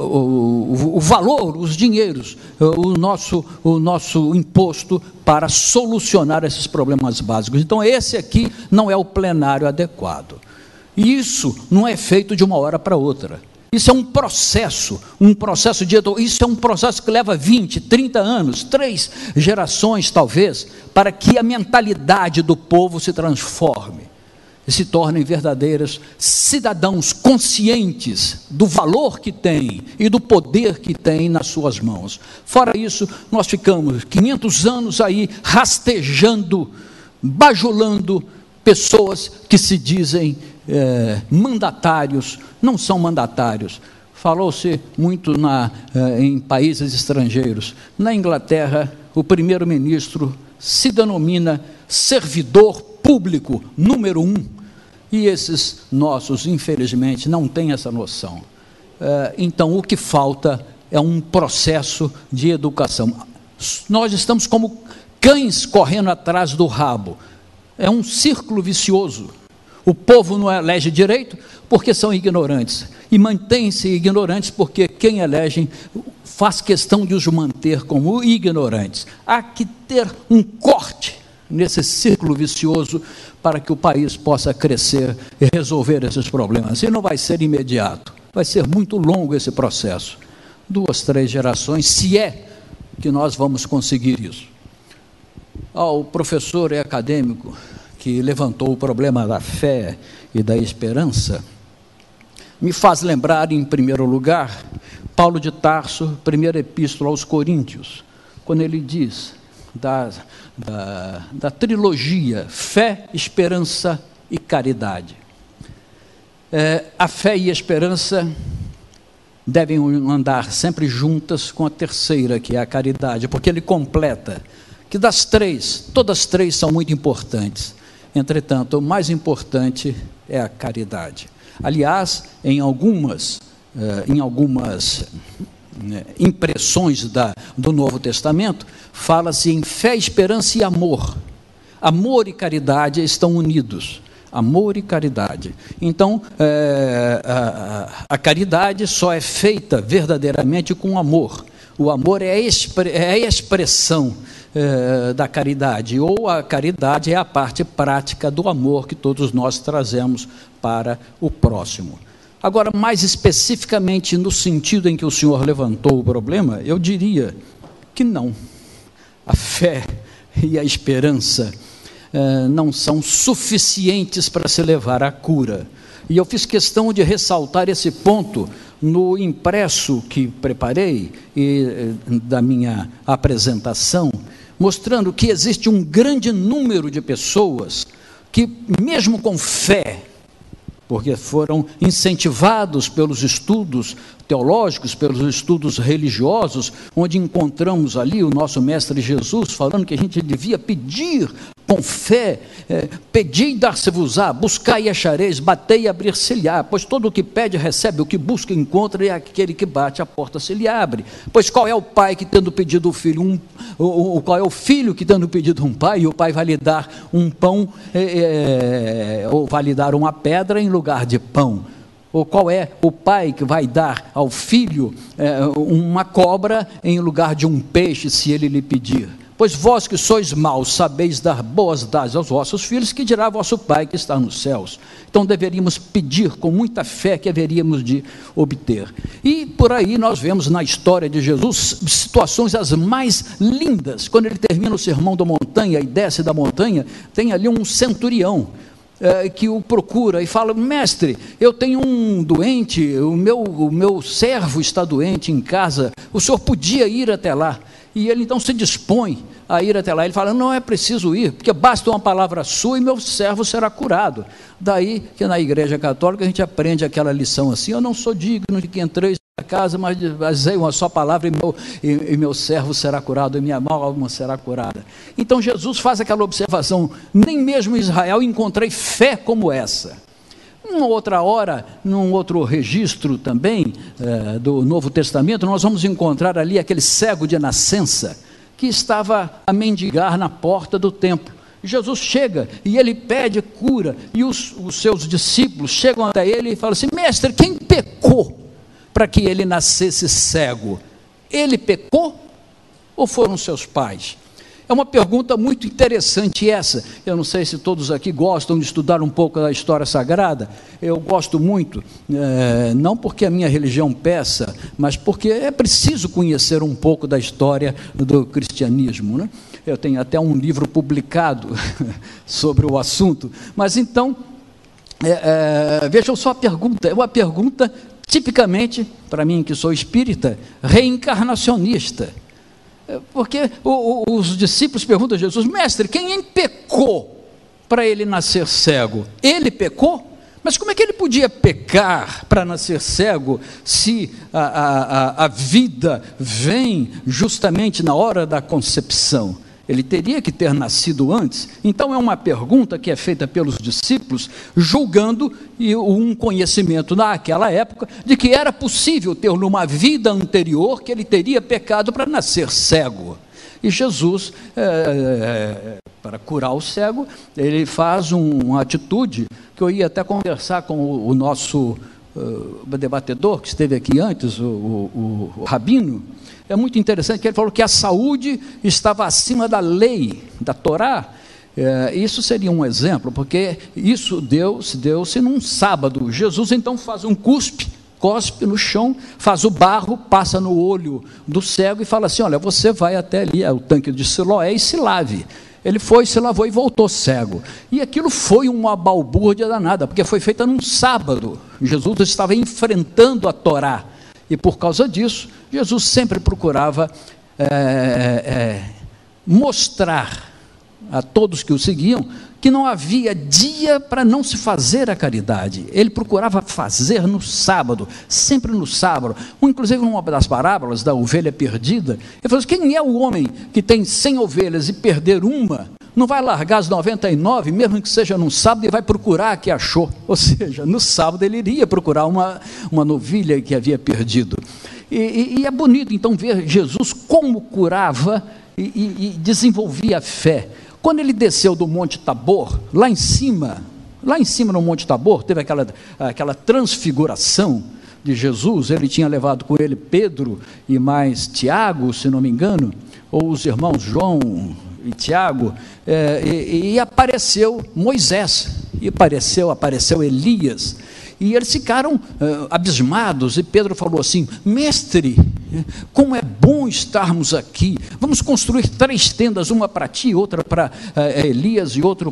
o valor, os dinheiros, o nosso imposto para solucionar esses problemas básicos. Então, esse aqui não é o plenário adequado. E isso não é feito de uma hora para outra. Isso é um processo isso é um processo que leva 20, 30 anos, 3 gerações talvez, para que a mentalidade do povo se transforme e se tornem verdadeiros cidadãos conscientes do valor que tem e do poder que tem nas suas mãos. Fora isso, nós ficamos 500 anos aí rastejando, bajulando pessoas que se dizem mandatários, não são mandatários. Falou-se muito em países estrangeiros. Na Inglaterra, o primeiro-ministro se denomina servidor público número 1, e esses nossos, infelizmente, não têm essa noção. Então, o que falta é um processo de educação. Nós estamos como cães correndo atrás do rabo. É um círculo vicioso. O povo não elege direito porque são ignorantes, e mantém-se ignorantes porque quem elege faz questão de os manter como ignorantes. Há que ter um corte nesse círculo vicioso para que o país possa crescer e resolver esses problemas. E não vai ser imediato, vai ser muito longo esse processo. 2, 3 gerações, se é que nós vamos conseguir isso. Ao professor e acadêmico que levantou o problema da fé e da esperança, me faz lembrar, em primeiro lugar, Paulo de Tarso, primeira epístola aos Coríntios, quando ele diz da trilogia fé, esperança e caridade. A fé e a esperança devem andar sempre juntas com a terceira, que é a caridade, porque ele completa que das 3, todas as 3 são muito importantes. Entretanto, o mais importante é a caridade. Aliás, em algumas impressões do Novo Testamento, fala-se em fé, esperança e amor. Amor e caridade estão unidos. Amor e caridade. Então, a caridade só é feita verdadeiramente com amor. O amor é a expressão da caridade, ou a caridade é a parte prática do amor que todos nós trazemos para o próximo. Agora, mais especificamente no sentido em que o senhor levantou o problema, eu diria que não. A fé e a esperança não são suficientes para se levar à cura. E eu fiz questão de ressaltar esse ponto no impresso que preparei da minha apresentação, mostrando que existe um grande número de pessoas que, mesmo com fé, porque foram incentivados pelos estudos teológicos, pelos estudos religiosos, onde encontramos ali o nosso Mestre Jesus falando que a gente devia pedir com fé, pedi e dar-se-vos-á, buscai e achareis, batei e abrir-se-lhe-á, pois todo o que pede recebe, o que busca encontra, e aquele que bate a porta se lhe abre. Pois qual é o pai que tendo pedido o filho, qual é o filho que tendo pedido um pai, e o pai vai lhe dar um pão, ou vai lhe dar uma pedra em lugar de pão? Ou qual é o pai que vai dar ao filho uma cobra em lugar de um peixe, se ele lhe pedir? Pois vós que sois maus, sabeis dar boas dádivas aos vossos filhos, que dirá vosso Pai que está nos céus. Então deveríamos pedir com muita fé que haveríamos de obter. E por aí nós vemos na história de Jesus situações as mais lindas. Quando ele termina o sermão da montanha e desce da montanha, tem ali um centurião que o procura e fala: mestre, eu tenho um doente, o meu servo está doente em casa, o senhor podia ir até lá? E ele então se dispõe a ir até lá. Ele fala: não é preciso ir, porque basta uma palavra sua e meu servo será curado. Daí que na Igreja Católica a gente aprende aquela lição assim: eu não sou digno de que entreis na casa, mas dizei uma só palavra e meu servo será curado, e minha alma será curada. Então Jesus faz aquela observação: nem mesmo em Israel encontrei fé como essa. Uma outra hora, num outro registro também do Novo Testamento, nós vamos encontrar ali aquele cego de nascença que estava a mendigar na porta do templo. Jesus chega e ele pede cura, e os seus discípulos chegam até ele e falam assim: mestre, quem pecou para que ele nascesse cego? Ele pecou ou foram seus pais? É uma pergunta muito interessante essa. Eu não sei se todos aqui gostam de estudar um pouco da história sagrada. Eu gosto muito, não porque a minha religião peça, mas porque é preciso conhecer um pouco da história do cristianismo, né? Eu tenho até um livro publicado sobre o assunto. Mas então, vejam só a pergunta. É uma pergunta tipicamente, para mim que sou espírita, reencarnacionista. Porque os discípulos perguntam a Jesus: mestre, quem pecou para ele nascer cego? Ele pecou? Mas como é que ele podia pecar para nascer cego, se a vida vem justamente na hora da concepção? Ele teria que ter nascido antes. Então é uma pergunta que é feita pelos discípulos, julgando um conhecimento naquela época de que era possível ter numa vida anterior que ele teria pecado para nascer cego. E Jesus, para curar o cego, ele faz uma atitude que eu ia até conversar com o nosso debatedor que esteve aqui antes, o Rabino. É muito interessante que ele falou que a saúde estava acima da lei, da Torá. Isso seria um exemplo, porque isso deu-se num sábado. Jesus então faz um cospe no chão, faz o barro, passa no olho do cego e fala assim: olha, você vai até ali, o tanque de Siloé, e se lave. Ele foi, se lavou e voltou cego. E aquilo foi uma balbúrdia danada, porque foi feita num sábado. Jesus estava enfrentando a Torá. E por causa disso, Jesus sempre procurava mostrar a todos que o seguiam que não havia dia para não se fazer a caridade. Ele procurava fazer no sábado, sempre no sábado. Inclusive, numa das parábolas da ovelha perdida, ele falou assim: quem é o homem que tem 100 ovelhas e perder uma, não vai largar as 99, mesmo que seja no sábado, e vai procurar a que achou? Ou seja, no sábado ele iria procurar uma novilha que havia perdido. E é bonito então ver Jesus como curava e desenvolvia a fé. Quando ele desceu do Monte Tabor, lá em cima no Monte Tabor, teve aquela transfiguração, de Jesus, ele tinha levado com ele Pedro e mais Tiago, se não me engano, ou os irmãos João e Tiago, e apareceu Moisés, e apareceu Elias, e eles ficaram abismados, e Pedro falou assim: mestre, como é bom estarmos aqui, vamos construir 3 tendas, uma para ti, outra para Elias e outra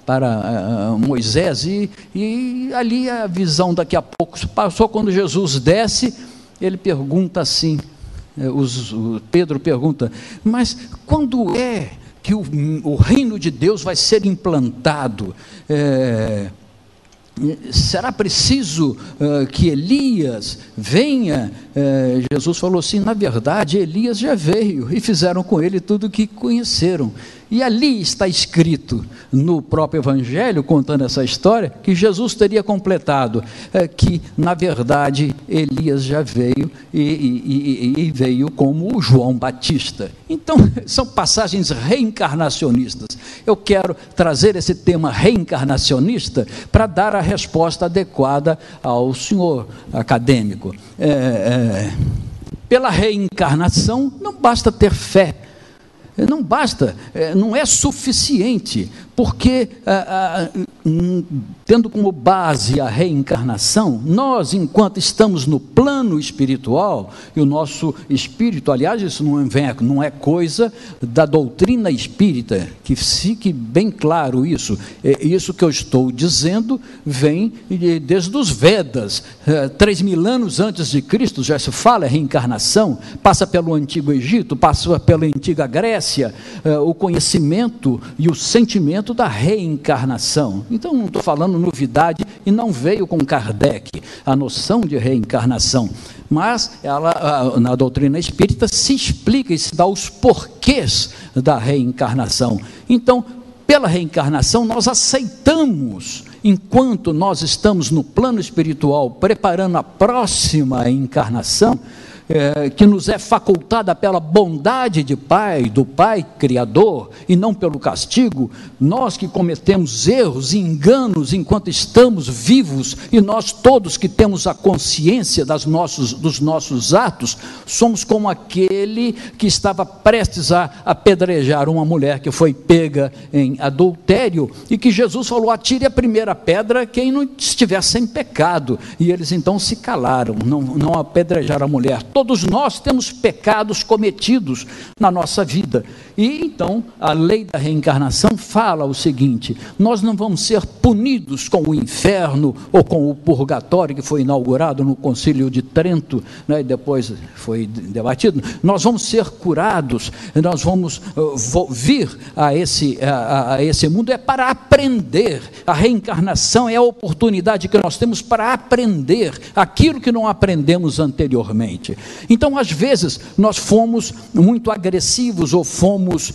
para Moisés, e ali a visão daqui a pouco passou. Quando Jesus desce, ele pergunta assim, Pedro pergunta: mas quando é que o reino de Deus vai ser implantado? Será preciso que Elias venha? Jesus falou assim: na verdade Elias já veio, e fizeram com ele tudo o que conheceram. E ali está escrito no próprio Evangelho, contando essa história, que Jesus teria completado, que na verdade Elias já veio, e veio como o João Batista. Então são passagens reencarnacionistas. Eu quero trazer esse tema reencarnacionista para dar a resposta adequada ao senhor acadêmico. Pela reencarnação não basta ter fé, não basta, não é suficiente, porque tendo como base a reencarnação, nós, enquanto estamos no plano espiritual, e o nosso espírito, aliás, isso não é coisa da doutrina espírita, que fique bem claro isso, isso que eu estou dizendo vem desde os Vedas, 3.000 anos antes de Cristo já se fala em reencarnação, passa pelo Antigo Egito, passa pela Antiga Grécia, o conhecimento e o sentimento da reencarnação. Então não estou falando novidade, e não veio com Kardec a noção de reencarnação, mas ela, na doutrina espírita, se explica e se dá os porquês da reencarnação. Então, pela reencarnação, nós aceitamos, enquanto nós estamos no plano espiritual preparando a próxima encarnação, que nos é facultada pela bondade do Pai Criador, e não pelo castigo. Nós que cometemos erros e enganos enquanto estamos vivos, e nós todos que temos a consciência dos nossos atos, somos como aquele que estava prestes a apedrejar uma mulher que foi pega em adultério, e que Jesus falou: atire a primeira pedra quem não estiver sem pecado, e eles então se calaram, não apedrejaram a mulher. Todos nós temos pecados cometidos na nossa vida, e então a lei da reencarnação fala o seguinte: nós não vamos ser punidos com o inferno ou com o purgatório, que foi inaugurado no Concílio de Trento, né, e depois foi debatido. Nós vamos ser curados, nós vamos vir a esse mundo para aprender. A reencarnação é a oportunidade que nós temos para aprender aquilo que não aprendemos anteriormente. Então, às vezes, nós fomos muito agressivos, ou fomos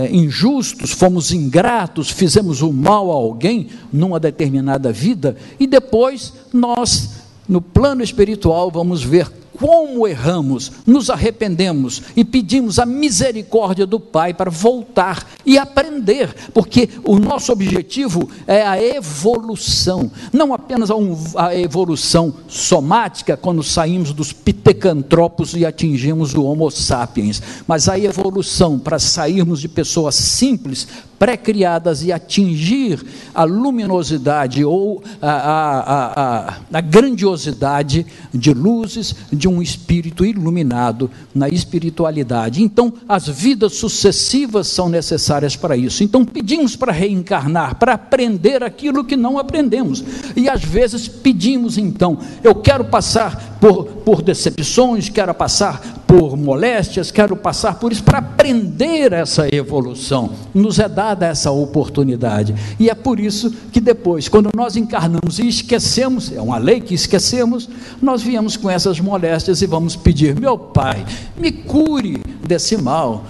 injustos, fomos ingratos, fizemos o mal a alguém numa determinada vida, e depois nós, no plano espiritual, vamos ver como erramos, nos arrependemos e pedimos a misericórdia do Pai para voltar e aprender, porque o nosso objetivo é a evolução, não apenas a evolução somática, quando saímos dos pitecantropos e atingimos o Homo sapiens, mas a evolução para sairmos de pessoas simples, pré-criadas, e atingir a luminosidade ou a grandiosidade de luzes de um espírito iluminado na espiritualidade. Então, as vidas sucessivas são necessárias para isso. Então, pedimos para reencarnar, para aprender aquilo que não aprendemos. E às vezes pedimos, então, eu quero passar por decepções, quero passar por moléstias, quero passar por isso, para aprender essa evolução. Nos é dada essa oportunidade, e é por isso que depois, quando nós encarnamos e esquecemos, é uma lei que esquecemos, nós viemos com essas moléstias e vamos pedir: meu Pai, me cure desse mal,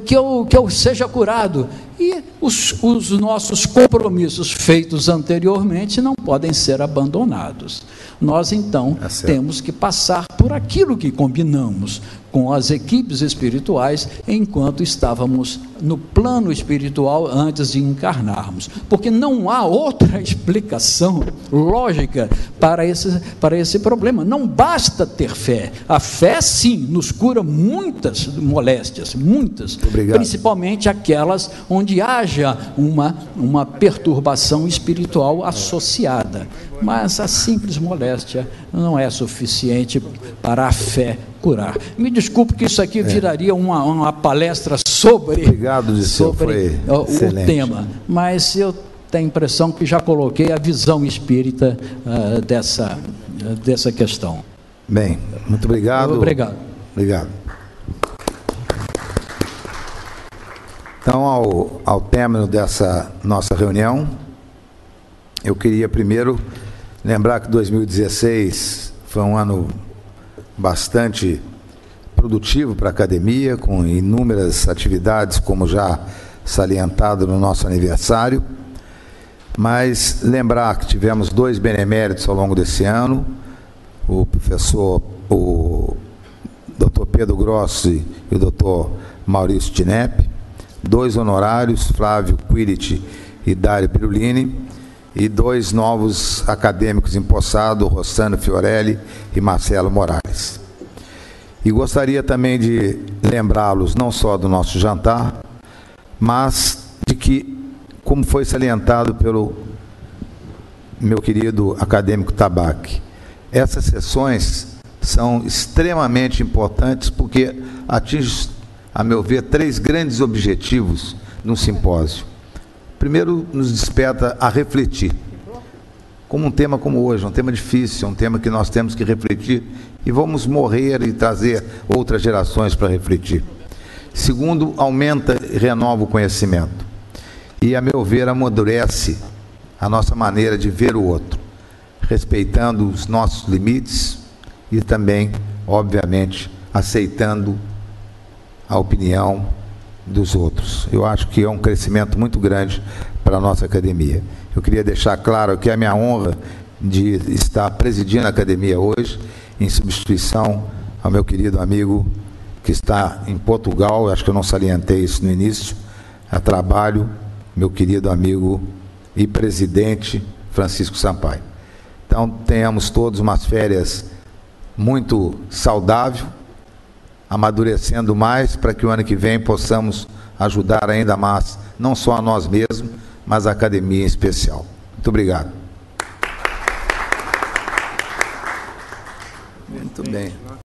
que eu seja curado. E os nossos compromissos feitos anteriormente não podem ser abandonados. Nós então temos que passar por aquilo que combinamos com as equipes espirituais enquanto estávamos no plano espiritual antes de encarnarmos, porque não há outra explicação lógica para esse problema. Não basta ter fé. A fé, sim, nos cura muitas moléstias, muitas, principalmente aquelas onde haja uma perturbação espiritual associada. Mas a simples moléstia não é suficiente para a fé curar. Me desculpe que isso aqui viraria uma palestra sobre o tema, mas eu tenho a impressão que já coloquei a visão espírita dessa questão. Bem, muito obrigado. Obrigado. Obrigado. Então, ao término dessa nossa reunião, eu queria primeiro lembrar que 2016 foi um ano bastante produtivo para a academia, com inúmeras atividades, como já salientado no nosso aniversário, mas lembrar que tivemos 2 beneméritos ao longo desse ano, o Dr. Pedro Grossi e o Dr. Maurício Tinep, 2 honorários, Flávio Quirit e Dário Pirulini, e 2 novos acadêmicos empossados, Rossano Fiorelli e Marcelo Moraes. E gostaria também de lembrá-los não só do nosso jantar, mas de que, como foi salientado pelo meu querido acadêmico Tabaque, essas sessões são extremamente importantes porque atingem, a meu ver, 3 grandes objetivos no simpósio. Primeiro, nos desperta a refletir. Como um tema como hoje, um tema difícil, um tema que nós temos que refletir e vamos morrer e trazer outras gerações para refletir. Segundo, aumenta e renova o conhecimento. E, a meu ver, amadurece a nossa maneira de ver o outro, respeitando os nossos limites e também, obviamente, aceitando a opinião dos outros. Eu acho que é um crescimento muito grande para a nossa academia. Eu queria deixar claro que é a minha honra de estar presidindo a academia hoje, em substituição ao meu querido amigo que está em Portugal, acho que eu não salientei isso no início, a trabalho, meu querido amigo e presidente Francisco Sampaio. Então, tenhamos todos umas férias muito saudáveis, amadurecendo mais para que o ano que vem possamos ajudar ainda mais, não só a nós mesmos, mas a academia em especial. Muito obrigado. Muito bem.